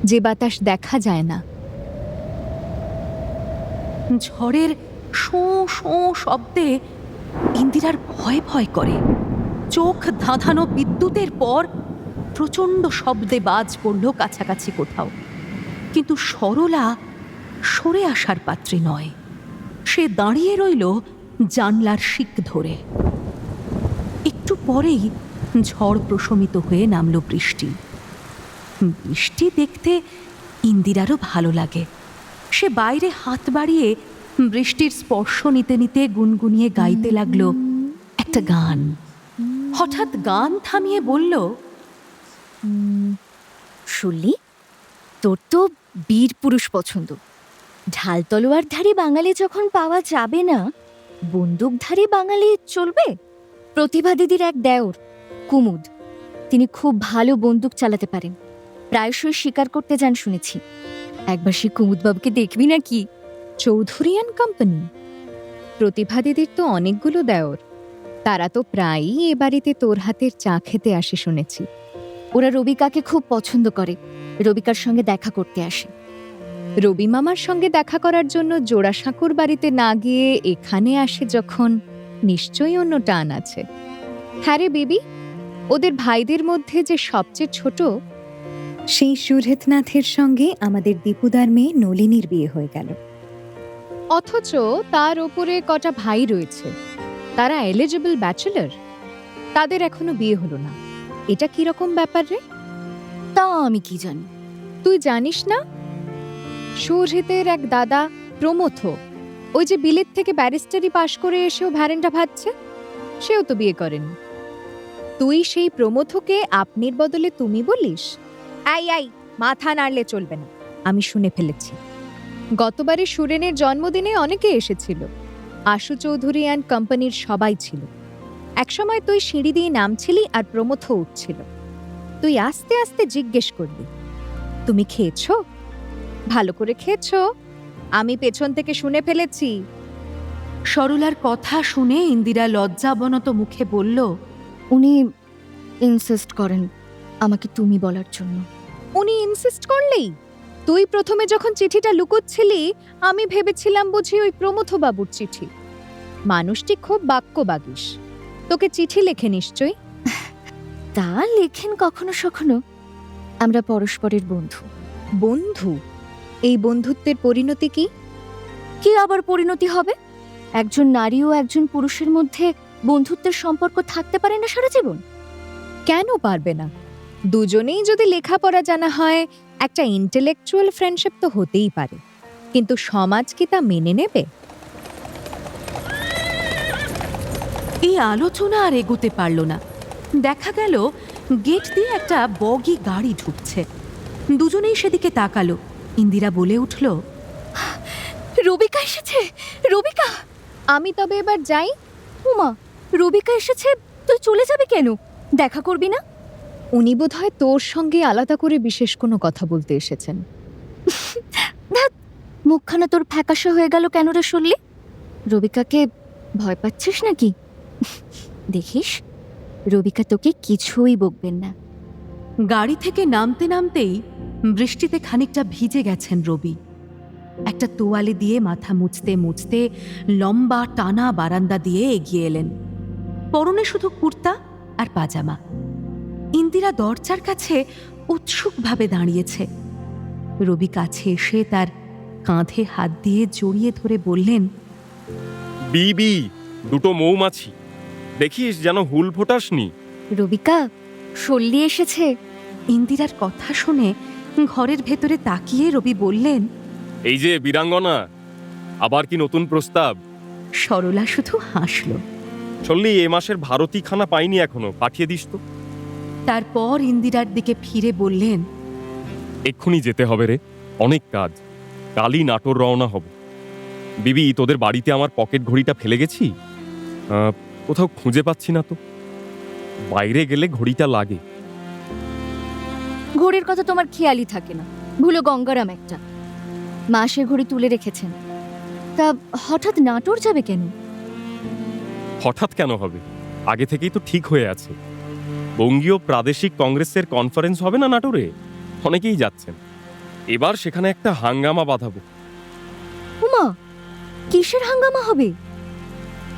যে বাতাস দেখা যায় না। ঝড়ের শোঁ শোঁ শব্দে ইন্দিরার ভয় ভয় করে। চোখ ধাঁধানো বিদ্যুতের পর প্রচণ্ড শব্দে বাজ পড়ল কাছাকাছি কোথাও। কিন্তু সরলা সরে আসার পাত্রী নয়। সে দাঁড়িয়ে রইল জানলার শিক ধরে। একটু পরেই ঝড় প্রশমিত হয়ে নামল বৃষ্টি। বৃষ্টি দেখতে ইন্দিরারও ভালো লাগে। সে বাইরে হাত বাড়িয়ে বৃষ্টির স্পর্শ নিতে নিতে গুনগুনিয়ে গাইতে লাগলো একটা গান। হঠাৎ গান থামিয়ে বলল, শুনলি, তোর তো বীর পুরুষ পছন্দ। ঢাল তলোয়ারধারী বাঙালি যখন পাওয়া যাবে না, বন্দুকধারী বাঙালি চলবে? প্রতিভা দিদির এক দেওর কুমুদ, তিনি খুব ভালো বন্দুক চালাতে পারেন, প্রায়শই শিকার করতে যান শুনেছি। একবার সে কুমুদবাবুকে দেখবি নাকি? Chowdhury and company? প্রতিভা দিদির তো অনেকগুলো দেওর, তারা তো প্রায়ই এ বাড়িতে তোর হাতের চা খেতে আসে শুনেছি। ওরা রবিকাকে খুব পছন্দ করে, রবিকার সঙ্গে দেখা করতে আসে। রবি মামার সঙ্গে দেখা করার জন্য জোড়াসাঁকুর বাড়িতে না গিয়ে এখানে আসে যখন, নিশ্চয়ই অন্য টান আছে। হ্যাঁ রে বেবি, ওদের ভাইদের মধ্যে যে সবচেয়ে ছোট, সেই সুরেতনাথের সঙ্গে আমাদের দীপুদার মেয়ে নলিনীর বিয়ে হয়ে গেল। অথচ তার ওপরে কটা ভাই রয়েছে, তারা এলিজিবল ব্যাচেলর, তাদের এখনো বিয়ে হলো না। এটা কিরকম ব্যাপার রে? তা আমি কি জানি। তুই জানিস না? সুরহিতের এক দাদা প্রমথ, ওই যে বিলেত থেকে ব্যারিস্টারি পাশ করে এসেও ভ্যারেন্টা ভাজছে, সেও তো বিয়ে করেনি। তুই সেই প্রমথকে আপনির বদলে তুমি বলিস? আই আই, মাথা নাড়লে চলবে না, আমি শুনে ফেলেছি। গতবারে সুরেনের জন্মদিনে অনেকে এসেছিল, আশু চৌধুরী অ্যান্ড কোম্পানির সবাই ছিল। একসময় তুই সিঁড়ি দিয়ে নামছিলি আর প্রমথ উঠছিল, তুই আস্তে আস্তে জিজ্ঞেস করলি, তুমি খেয়েছো? ভালো করে খেয়েছো? আমি পেছন থেকে শুনে ফেলেছি। সরলার কথা শুনে ইন্দিরা লজ্জাবনত মুখে বলল, উনি ইনসিস্ট করেন আমাকে তুমি বলার জন্য। উনি ইনসিস্ট করলেই? তুই প্রথমে যখন চিঠিটা লুকোচ্ছিলি আমি ভেবেছিলাম বুঝি ওই প্রমথ বাবুর চিঠি। মানুষটি খুব বাক্যবাগীশ, তোকে চিঠি লেখে নিশ্চয়ই। তা লেখেন কখনো সখনো, আমরা পরস্পরের বন্ধু। বন্ধু? এই বন্ধুত্বের পরিণতি কি? কি আবার পরিণতি হবে? একজন নারী ও একজন পুরুষের মধ্যে বন্ধুত্বের সম্পর্ক থাকতে পারে না সারা জীবন? কেন পারবে না? দুজনেই যদি লেখাপড়া জানা হয়, একটা ইন্টেলেকচুয়াল ফ্রেন্ডশিপ তো হতেই পারে, কিন্তু সমাজ কি তা মেনে নেবে? এই আলোচনা আর এগোতে পারল না। দেখা গেল গেট দিয়ে একটা বগি গাড়ি ঢুকছে। দুজনেই সেদিকে তাকালো। ইন্দিরা বলে উঠল, রবিকা এসেছে, রবিকা। আমি তবে এবার যাই। উমা, রবিকা এসেছে, তুই চলে যাবে কেন? দেখা করবি না? উনি বোধহয় তোর সঙ্গে আলাদা করে বিশেষ কোনো কথা বলতে এসেছেন। মুখখানা তোর ফ্যাকাশে হয়ে গেল কেন রে শুনলি? রবিকাকে ভয় পাচ্ছিস নাকি? দেখিস, রবিকা তোকে কিছুই বকবেন না। গাড়ি থেকে নামতে নামতেই বৃষ্টিতে খানিকটা ভিজে গেছেন রবি। একটা তোয়ালে দিয়ে মাথা মুছতে মুছতে লম্বা টানা বারান্দা দিয়ে এগিয়ে এলেন। পরনে শুধু কুর্তা আর পাজামা। ইন্দিরা দরজার কাছে উৎসুকভাবে দাঁড়িয়েছে। রবি কাছে এসে তার কাঁধে হাত দিয়ে জড়িয়ে ধরে বললেন, বিবি, দুটো মৌমাছি, দেখিস যেন হুল ফোটাসনি। রবিকা, সল্লি এসেছে। ইন্দিরার কথা শুনে ঘরের ভেতরে তাকিয়ে রবি বললেন, এই যে বীরাঙ্গনা, আবার কি নতুন প্রস্তাব? সরলা শুধু হাসল। চললি, এ মাসের ভারতী খানা পাইনি এখনো, পাঠিয়ে দিস তো। তারপর ইন্দিরার দিকে ফিরে বললেন, এক্ষুনি যেতে হবে রে, অনেক কাজ, কালই নাটোর রওনা হব। বিবি, তোদের বাড়িতে আমার পকেট ঘড়িটা ফেলে গেছি, কোথাও খুঁজে পাচ্ছি না তো। বাইরে গেলে ঘড়িটা লাগে। ঘড়ির কথা তোমার খেয়ালই থাকে না, ভুলো গঙ্গারাম একটা। মা সে ঘড়ি তুলে রেখেছেন। তা হঠাৎ নাটোর যাবে কেন? হঠাৎ কেন হবে? আগে থেকেই তো ঠিক হয়ে আছে। বঙ্গীয় প্রাদেশিক কংগ্রেসের কনফারেন্স হবে না নাটোরে, অনেকেই যাচ্ছেন। এবার সেখানে একটা হাঙ্গামা বাঁধাবো। উমা, কিসের হাঙ্গামা হবে?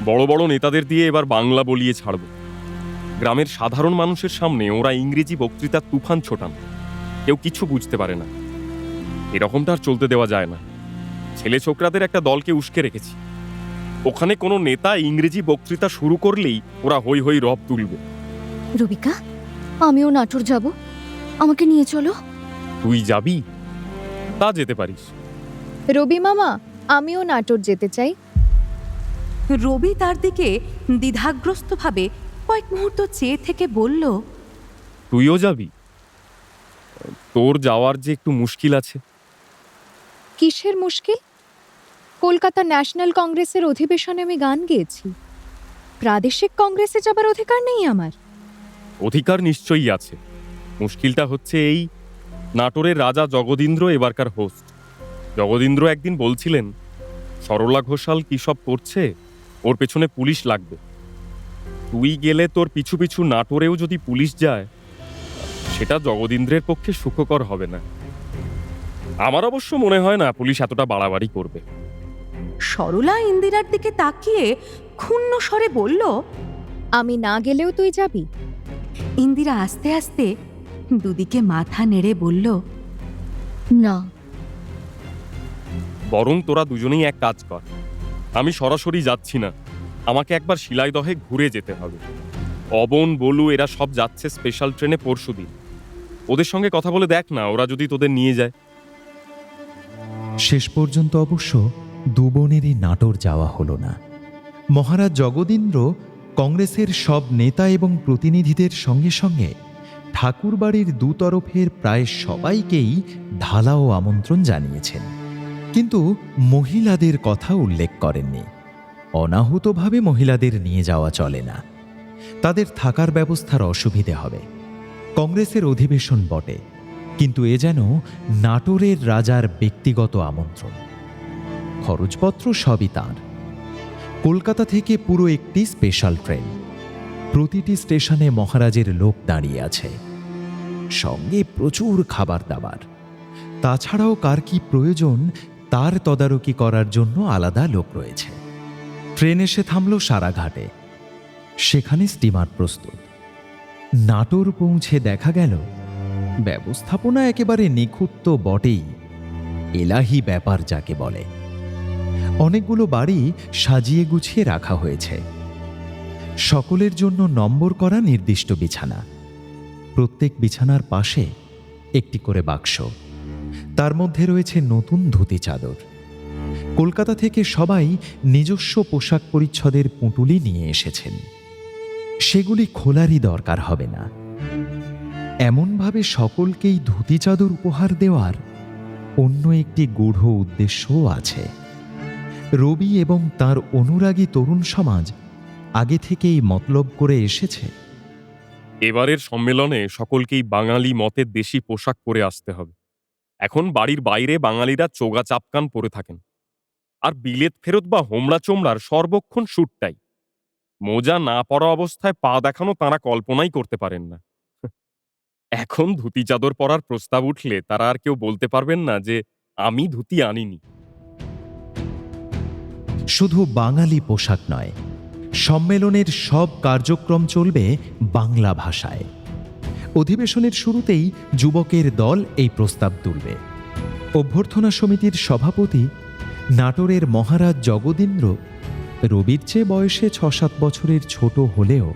বড় বড় নেতাদের দিয়ে এবার বাংলা বলিয়ে ছাড়ব। গ্রামের সাধারণ মানুষের সামনে ওরা ইংরেজি বক্তৃতার তুফান ছোটান, কেউ কিছু বুঝতে পারে না। এরকমটা আর চলতে দেওয়া যায় না। ছেলে ছোকরাদের একটা দলকে উস্কে রেখেছি। ওখানে কোনো নেতা ইংরেজি বক্তৃতা শুরু করলেই ওরা হই হই রব তুলবে। রবিকা, আমিও নাটোর যাব, আমাকে নিয়ে চলো। তুই যাবি? তা যেতে পারিস। রবি মামা, আমিও নাটোর যেতে চাই। রবি তার দিকে দ্বিধাগ্রস্তভাবে কয়েক মুহূর্ত চেয়ে থেকে বলল, তুইও যাবি? তোর যাওয়ার যে একটু মুশকিল আছে। কিসের মুশকিল? কলকাতা ন্যাশনাল কংগ্রেসের অধিবেশনে আমি গান গেয়েছি, প্রাদেশিক কংগ্রেসে যাবার অধিকার নেই আমার। অধিকার নিশ্চয়ই আছে। মুশকিলটা হচ্ছে এই, নাটোরের রাজা জগদীন্দ্র এবারকার হোস্ট। জগদীন্দ্র একদিন বলছিলেন, সরলা ঘোষাল কি সব করছে, ওর পেছনে পুলিশ লাগবে। তুই গেলে তোর পিছু পিছু নাটোরেও যদি পুলিশ যায়, সেটা জগদীন্দ্রের পক্ষে সুখকর হবে না। আমার অবশ্য মনে হয় না পুলিশ এতটা বাড়াবাড়ি করবে। সরলা ইন্দিরার দিকে তাকিয়ে ক্ষুণ্ণ স্বরে বলল, আমি না গেলেও তুই যাবি? ইন্দিরা আস্তে আস্তে দুদিকে মাথা নেড়ে বলল, না। বরং তোরা দুজনেই এক কাজ কর, আমি সরাসরি যাচ্ছি না, আমাকে একবার শিলাইদহে ঘুরে যেতে হবে। অবন, বলু এরা সব যাচ্ছে স্পেশাল ট্রেনে পরশুদিন। ওদের সঙ্গে কথা বলে দেখ না, ওরা যদি তোদের নিয়ে যায়। শেষ পর্যন্ত অবশ্য দুবোনেরই নাটোর যাওয়া হলো না। মহারাজ জগদীন্দ্র কংগ্রেসের সব নেতা এবং প্রতিনিধিদের সঙ্গে সঙ্গে ঠাকুরবাড়ির দুতরফের প্রায় সবাইকেই ঢালাও আমন্ত্রণ জানিয়েছেন, কিন্তু মহিলাদের কথা উল্লেখ করেননি। অনাহুতভাবে মহিলাদের নিয়ে যাওয়া চলে না, তাদের থাকার ব্যবস্থার অসুবিধে হবে। কংগ্রেসের অধিবেশন বটে, কিন্তু এ যেন নাটোরের রাজার ব্যক্তিগত আমন্ত্রণ। খরচপত্র সবই তাঁর। কলকাতা থেকে পুরো একটি স্পেশাল ট্রেন, প্রতিটি স্টেশনে মহারাজের লোক দাঁড়িয়ে আছে, সঙ্গে প্রচুর খাবার দাবার। তাছাড়াও কার কি প্রয়োজন তার তদারকি করার জন্য আলাদা লোক রয়েছে। ট্রেন এসে থামল সারাঘাটে, সেখানে স্টিমার প্রস্তুত। নাটোর পৌঁছে দেখা গেল ব্যবস্থাপনা একেবারে নিখুঁত তো বটেই, এলাহি ব্যাপার যাকে বলে। অনেকগুলো বাড়ি সাজিয়ে গুছিয়ে রাখা হয়েছে, সকলের জন্য নম্বর করা নির্দিষ্ট বিছানা। প্রত্যেক বিছানার পাশে একটি করে বাক্স, তার মধ্যে রয়েছে নতুন ধুতি চাদর। কলকাতা থেকে সবাই নিজস্ব পোশাক পরিচ্ছদের পুঁটুলি নিয়ে এসেছেন, সেগুলি খোলারই দরকার হবে না। এমনভাবে সকলকেই ধুতি চাদর উপহার দেওয়ার অন্য একটি গূঢ় উদ্দেশ্যও আছে। রবি এবং তার অনুরাগী তরুণ সমাজ আগে থেকেই মতলব করে এসেছে, এবারের সম্মেলনে সকলকেই বাঙালি মতের দেশি পোশাক পরে আসতে হবে। এখন বাড়ির বাইরে বাঙালিরা চোগা চাপকান পরে থাকেন, আর বিলেত ফেরত বা হোমড়া চোমড়ার সর্বক্ষণ সুটটাই। মোজা না পরা অবস্থায় পা দেখানো তাঁরা কল্পনাই করতে পারেন না। এখন ধুতি চাদর পরার প্রস্তাব উঠলে তারা আর কেউ বলতে পারবেন না যে আমি ধুতি আনিনি। শুধু বাঙালি পোশাক নয়, সম্মেলনের সব কার্যক্রম চলবে বাংলা ভাষায়। অধিবেশনের শুরুতেই যুবকের দল এই প্রস্তাব তুলবে। অভ্যর্থনা সমিতির সভাপতি নাটোরের মহারাজ জগদীন্দ্র রবির চেয়ে বয়সে ৬-৭ বছরের ছোট হলেও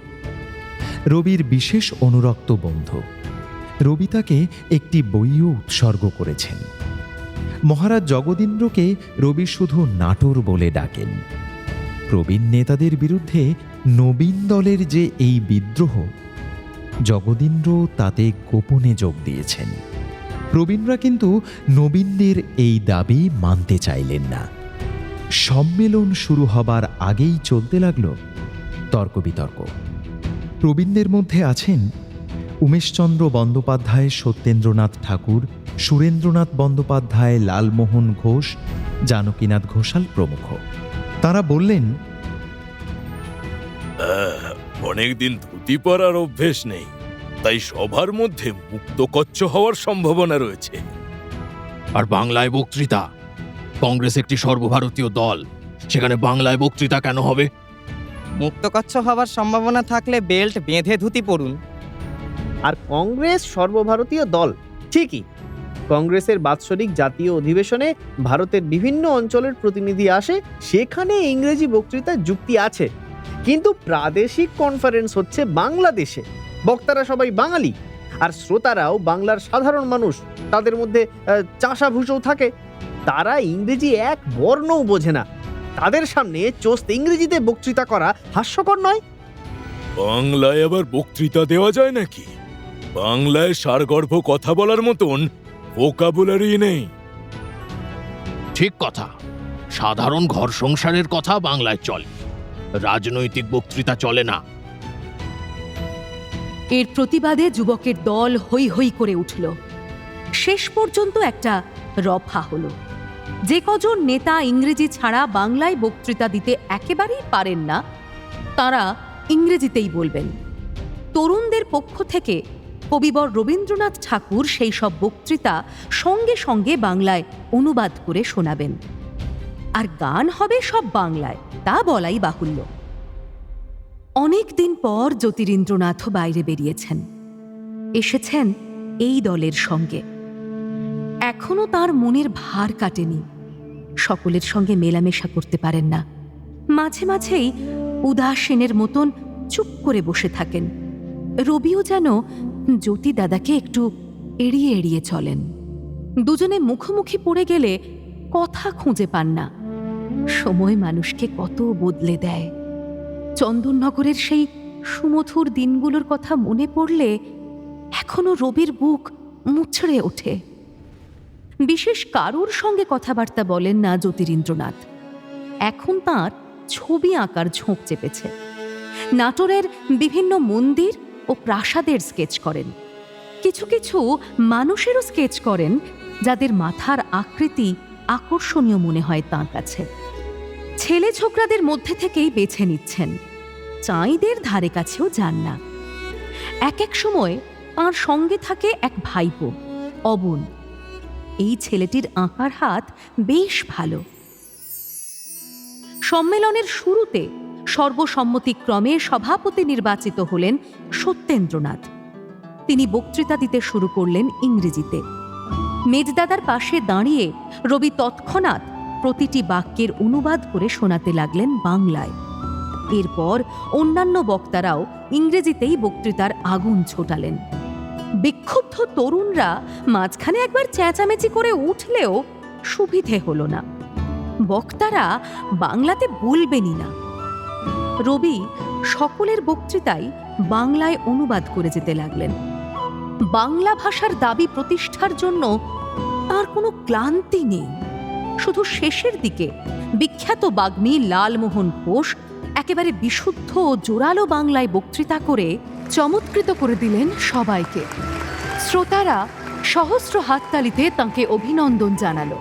রবির বিশেষ অনুরক্ত বন্ধু। রবি তাকে একটি বইও উৎসর্গ করেছেন। মহারাজ জগদীন্দ্রকে রবি শুধু নাটোর বলে ডাকেন। প্রবীণ নেতাদের বিরুদ্ধে নবীন দলের যে এই বিদ্রোহ, জগদীন্দ্র তাতে গোপনে যোগ দিয়েছেন। প্রবীণরা কিন্তু নবীনদের এই দাবি মানতে চাইলেন না। সম্মেলন শুরু হবার আগেই চলতে লাগল তর্ক বিতর্ক। প্রবীণদের মধ্যে আছেন উমেশচন্দ্র বন্দ্যোপাধ্যায়, সত্যেন্দ্রনাথ ঠাকুর, সুরেন্দ্রনাথ বন্দ্যোপাধ্যায়, লালমোহন ঘোষ, জানকীনাথ ঘোষাল প্রমুখ। তারা বললেন, অনেকদিন ধুতি পরার অভ্যেস নেই, তাই সবার মধ্যে মুক্তকচ্ছ হওয়ার সম্ভাবনা রয়েছে। আর বাংলায় বক্তৃতা, কংগ্রেস একটি সর্বভারতীয় দল, সেখানে বাংলায় বক্তৃতা কেন হবে? মুক্তকচ্ছ হওয়ার সম্ভাবনা থাকলে বেল্ট বেঁধে ধুতি পরুন। আর কংগ্রেস সর্বভারতীয় দল ঠিকই। কংগ্রেসের বাৎসরিক জাতীয় অধিবেশনে ভারতের বিভিন্ন অঞ্চলের প্রতিনিধি আসে, সেখানে ইংরেজি বক্তৃতার যুক্তি আছে, কিন্তু প্রাদেশিক কনফারেন্স হচ্ছে বাংলাদেশে। বক্তারা সবাই বাঙালি, আর শ্রোতারাও বাংলার সাধারণ মানুষ, তাদের মধ্যে চাষাভুষও থাকে। তারা ইংরেজি এক বর্ণও বোঝে না, তাদের সামনে চোস্ত ইংরেজিতে বক্তৃতা করা হাস্যকর নয়? বাংলায় আবার বক্তৃতা দেওয়া যায় নাকি? বাংলায় সারগর্ভ কথা বলার মতন ভোকাবুলারি নেই। ঠিক কথা, সাধারণ ঘর সংসারের কথা বাংলায় চলে, রাজনৈতিক বক্তৃতা চলে না। এর প্রতিবাদে যুবকের দল হৈ হৈ করে উঠল। শেষ পর্যন্ত একটা রফা হলো। যে কজন নেতা ইংরেজি ছাড়া বাংলায় বক্তৃতা দিতে একেবারেই পারেন না, তারা ইংরেজিতেই বলবেন। তরুণদের পক্ষ থেকে কবিবর রবীন্দ্রনাথ ঠাকুর সেই সব বক্তৃতা সঙ্গে সঙ্গে বাংলায় অনুবাদ করে শোনাবেন। আর গান হবে সব বাংলায়, তা বলাই বাহুল্য। অনেক দিন পর জ্যোতিরিন্দ্রনাথও বাইরে বেরিয়েছেন, এসেছেন এই দলের সঙ্গে। এখনো তার মনের ভার কাটেনি, সকলের সঙ্গে মেলামেশা করতে পারেন না। মাঝে মাঝেই উদাসীনের মতন চুপ করে বসে থাকেন। রবিও যেন জ্যোতি দাদাকে একটু এড়িয়ে এড়িয়ে চলেন। দুজনে মুখোমুখি পড়ে গেলে কথা খুঁজে পান না। সময় মানুষকে কত বদলে দেয়। চন্দননগরের সেই সুমধুর দিনগুলোর কথা মনে পড়লে এখনো রবির বুক মুচড়ে ওঠে। বিশেষ কারুর সঙ্গে কথাবার্তা বলেন না জ্যোতিরিন্দ্রনাথ। এখন তাঁর ছবি আঁকার ঝোঁক চেপেছে। নাটোরের বিভিন্ন মন্দির ও প্রাসাদের স্কেচ করেন। কিছু কিছু মানুষেরও স্কেচ করেন, যাদের মাথার আকৃতি আকর্ষণীয় মনে হয় তাঁর কাছে। ছেলে ছোকরাদের মধ্যে থেকেই বেছে নিচ্ছেন, চাঁইদের ধারে কাছেও যান না। এক এক সময় তাঁর সঙ্গে থাকে এক ভাইপো, অবন। এই ছেলেটির আঁকার হাত বেশ ভালো। সম্মেলনের শুরুতে সর্বসম্মতিক্রমে সভাপতি নির্বাচিত হলেন সত্যেন্দ্রনাথ। তিনি বক্তৃতা দিতে শুরু করলেন ইংরেজিতে। মেজদাদার পাশে দাঁড়িয়ে রবি তৎক্ষণাৎ প্রতিটি বাক্যের অনুবাদ করে শোনাতে লাগলেন বাংলায়। এরপর অন্যান্য বক্তারাও ইংরেজিতেই বক্তৃতার আগুন ছোটালেন। বিক্ষুব্ধ তরুণরা মাঝখানে একবার চেঁচামেচি করে উঠলেও সুবিধে হল না। বক্তারা বাংলাতে বলবেনই না। রবি সকলের বক্তৃতাই বাংলায় অনুবাদ করে যেতে লাগলেন। বাংলা ভাষার দাবি প্রতিষ্ঠার জন্য তার কোনো ক্লান্তি নেই। শুধু শেষের দিকে বিখ্যাত বাগ্মী লালমোহন ঘোষ একেবারে বিশুদ্ধ ও জোরালো বাংলায় বক্তৃতা করে চমৎকৃত করে দিলেন সবাইকে। শ্রোতারা সহস্র হাততালিতে তাঁকে অভিনন্দন জানালো।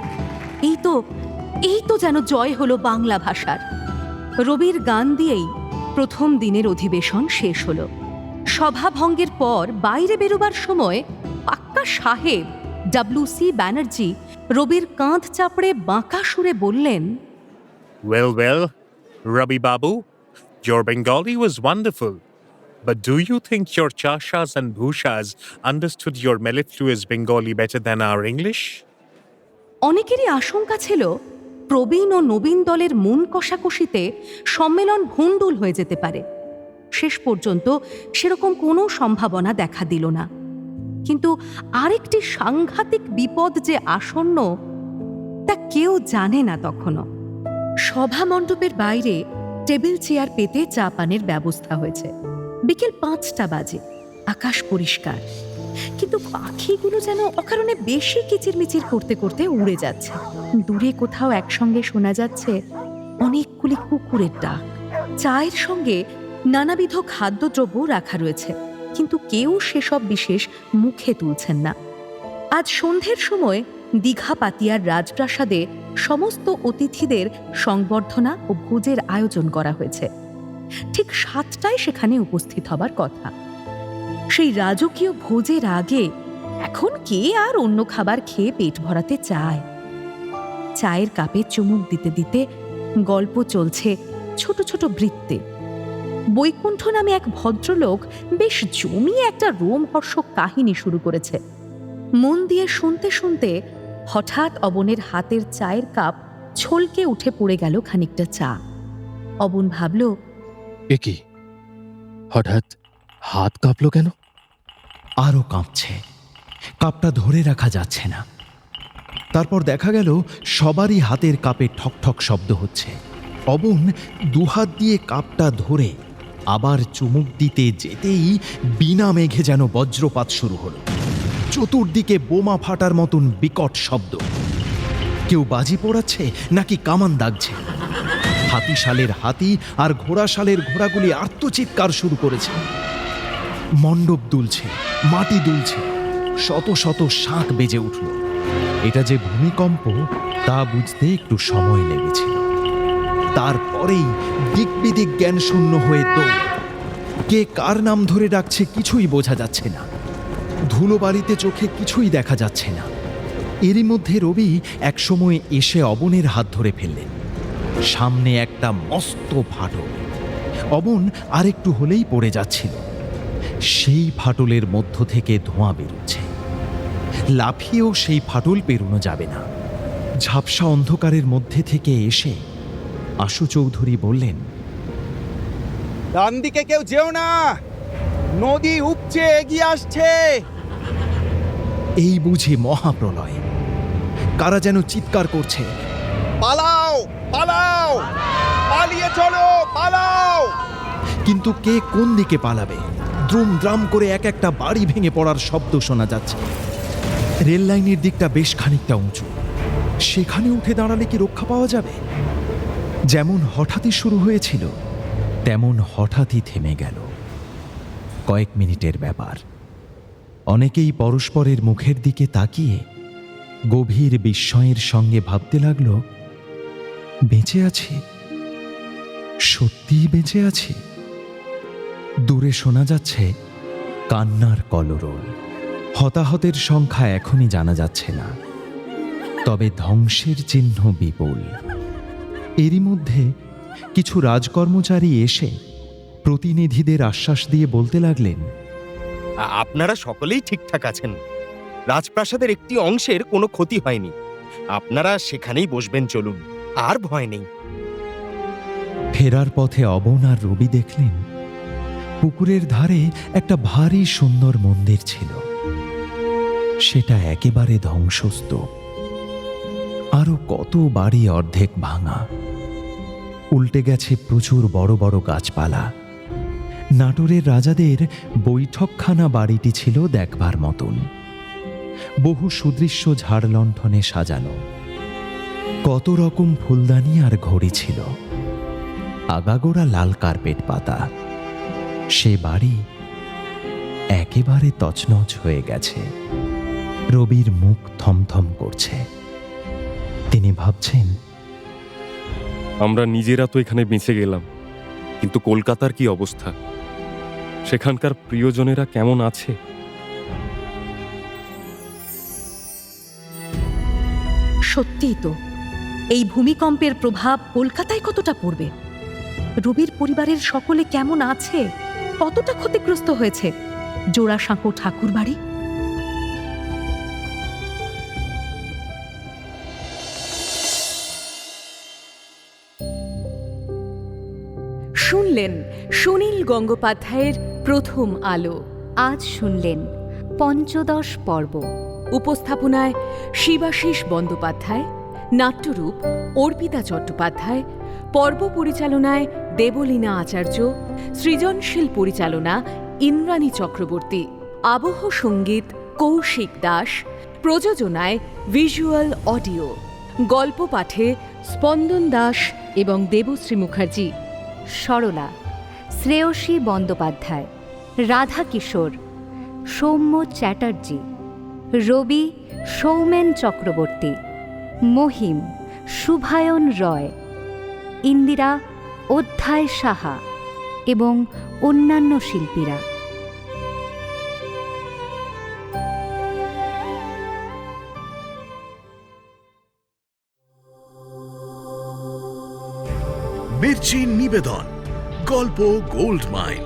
এই তো যেন জয় হলো বাংলা ভাষার। রবির গান দিয়েই প্রথম দিনের অধিবেশন শেষ হলো। সভাভঙ্গের পর বাইরে বেরোবার সময় পাক্কা সাহেব WC ব্যানার্জি রবির কাঁধ চাপড়ে বাঁকা সুরে বললেন, Well, Rabi Babu, your Bengali was wonderful. But do you think your Chashas and Bhushas understood your mellifluous Bengali better than our English? অনেকেরই আশঙ্কা ছিল প্রবীণ ও নবীন দলের মন কষাকষিতে সম্মেলন ভণ্ডুল হয়ে যেতে পারে। শেষ পর্যন্ত সেরকম কোনো সম্ভাবনা দেখা দিল না। কিন্তু আরেকটি সাংঘাতিক বিপদ যে আসন্ন, তা কেউ জানে না তখনও। সভা মণ্ডপের বাইরে টেবিল চেয়ার পেতে চা পানের ব্যবস্থা হয়েছে। বিকেল 5টা বাজে, আকাশ পরিষ্কার, কিন্তু পাখিগুলো যেন অকারণে বেশি কিচিরমিচির করতে করতে উড়ে যাচ্ছে। দূরে কোথাও একসঙ্গে শোনা যাচ্ছে অনেকগুলি কুকুরের ডাক। চায়ের সঙ্গে নানাবিধ খাদ্যদ্রব্য রাখা রয়েছে, কিন্তু কেউ সেসব বিশেষ মুখে তুলছেন না। আজ সন্ধ্যের সময় দীঘা পাতিয়ার রাজপ্রাসাদে সমস্ত অতিথিদের সংবর্ধনা ও ভোজের আয়োজন করা হয়েছে। ঠিক 7টায় সেখানে উপস্থিত হবার কথা। সেই রাজকীয় ভোজের আগে এখন কে আর অন্য খাবার খেয়ে পেট ভরাতে চায়? চায়ের কাপে চুমুক দিতে দিতে গল্প চলছে ছোট ছোট বৃত্তে। বৈকুণ্ঠ নামে এক ভদ্রলোক বেশ জমিয়ে একটা রোমহর্ষক কাহিনী শুরু করেছে। মন দিয়ে শুনতে শুনতে হঠাৎ অবনের হাতের চায়ের কাপ ছলকে উঠে পড়ে গেল খানিকটা চা। অবন ভাবল, এ কি, হঠাৎ হাত কাঁপলো কেন? আরও কাঁপছে, কাপটা ধরে রাখা যাচ্ছে না। তারপর দেখা গেল সবারই হাতের কাপে ঠকঠক শব্দ হচ্ছে। অবন দুহাত দিয়ে কাপটা ধরে আবার চুমুক দিতে যেতেই বিনা মেঘে যেন বজ্রপাত শুরু হলো। চতুর্দিকে বোমা ফাটার মতন বিকট শব্দ। কেউ বাজি পোড়াচ্ছে নাকি কামান দাগছে। হাতিশালের হাতি আর ঘোড়াশালের ঘোড়াগুলি আর্তচিৎকার শুরু করেছে। মণ্ডপ দুলছে, মাটি দুলছে, শত শত শাঁখ বেজে উঠল। এটা যে ভূমিকম্প তা বুঝতে একটু সময় লেগেছিল। তারপরেই দিকবিদিক জ্ঞান শূন্য হয়ে দৌড়। কে কার নাম ধরে ডাকছে কিছুই বোঝা যাচ্ছে না। ধুলো বাড়িতে চোখে কিছুই দেখা যাচ্ছে না। এরই মধ্যে রবি একসময় এসে অবনের হাত ধরে ফেললেন। সামনে একটা মস্ত ফাটল। অবন আরেকটু হলেই পড়ে যাচ্ছিল। সেই ফাটলের মধ্য থেকে ধোঁয়া বেরোচ্ছে। লাফিয়েও সেই ফাটল পেরোনো যাবে না। ঝাপসা অন্ধকারের মধ্যে থেকে এসে আশু চৌধুরী বললেন, ডান দিকে কেউ যেও না, নদী উপচে এগিয়ে আসছে। এই বুঝি মহাপ্রলয়। কারা যেন চিৎকার করছে, পালাও পালাও, পালিয়ে চলো পালাও। কিন্তু কে কোন দিকে পালাবে? দ্রুম দ্রাম করে এক একটা বাড়ি ভেঙে পড়ার শব্দ শোনা যাচ্ছে। রেল লাইনের দিকটা বেশ খানিকটা উঁচু। সেখানে উঠে দাঁড়ালে কি রক্ষা পাওয়া যাবে? যেমন হঠাৎই শুরু হয়েছিল তেমন হঠাৎই থেমে গেল। কয়েক মিনিটের ব্যাপার। অনেকেই পরস্পরের মুখের দিকে তাকিয়ে গভীর বিস্ময়ের সঙ্গে ভাবতে লাগল, বেঁচে আছি, সত্যিই বেঁচে আছি। দূরে শোনা যাচ্ছে কান্নার কলরোল। হতাহতের সংখ্যা এখনই জানা যাচ্ছে না, তবে ধ্বংসের চিহ্ন বিপুল। এরই মধ্যে কিছু রাজকর্মচারী এসে প্রতিনিধিদের আশ্বাস দিয়ে বলতে লাগলেন, আপনারা সকলেই ঠিকঠাক আছেন। রাজপ্রাসাদের একটি অংশের কোনো ক্ষতি হয়নি। আপনারা সেখানেই বসবেন, চলুন, আর ভয় নেই। ফেরার পথে অবন আর রবি দেখলেন পুকুরের ধারে একটা ভারী সুন্দর মন্দির ছিল। সেটা একেবারে ধ্বংসস্তূপ। আরো কত বাড়ি অর্ধেক ভাঙা। উল্টে গেছে প্রচুর বড় বড় গাছপালা। নাটোরের রাজাদের বৈঠকখানা বাড়িটি ছিল দেখবার মতন। বহু সুদৃশ্য ঝাড়লণ্ঠনে সাজানো। কত রকম ফুলদানি আর ঘড়ি ছিল। আগাগোড়া লাল কার্পেট পাতা। সে বাড়ি একেবারে তছনছ হয়ে গেছে। রবির মুখ থমথম করছে। তিনি ভাবছেন, আমরা নিজেরা তো এখানে বেঁচে গেলাম, কিন্তু কলকাতার কি অবস্থা? সেখানকার প্রিয়জনেরা কেমন আছে? সত্যিই তো, এই ভূমিকম্পের প্রভাব কলকাতায় কতটা পড়বে? রবির পরিবারের সকলে কেমন আছে? কতটা ক্ষতিগ্রস্ত হয়েছে? জোড়াসাঁকো ঠাকুর বাড়ি। শুনলেন সুনীল গঙ্গোপাধ্যায়ের প্রথম আলো। আজ শুনলেন পঞ্চদশ পর্ব। উপস্থাপনায় শিবাশিস বন্দ্যোপাধ্যায়, নাট্যরূপ অর্পিতা চট্টোপাধ্যায়, পর্ব পরিচালনায় দেবলীনা আচার্য, সৃজনশীল পরিচালনা ইন্দ্রাণী চক্রবর্তী, আবহ সঙ্গীত কৌশিক দাস, প্রযোজনায় ভিজুয়াল অডিও, গল্প পাঠে স্পন্দন দাস এবং দেবশ্রী মুখার্জি। সরলা শ্রেয়সী বন্দ্যোপাধ্যায়, রাধা কিশোর সৌম্য চ্যাটার্জি, রবি সৌমেন চক্রবর্তী, মহিম শুভায়ন রয়, ইন্দিরা অধ্যায় সাহা এবং অন্যান্য শিল্পীরা। মির্চি নিবেদন, গল্প গোল্ড মাইন।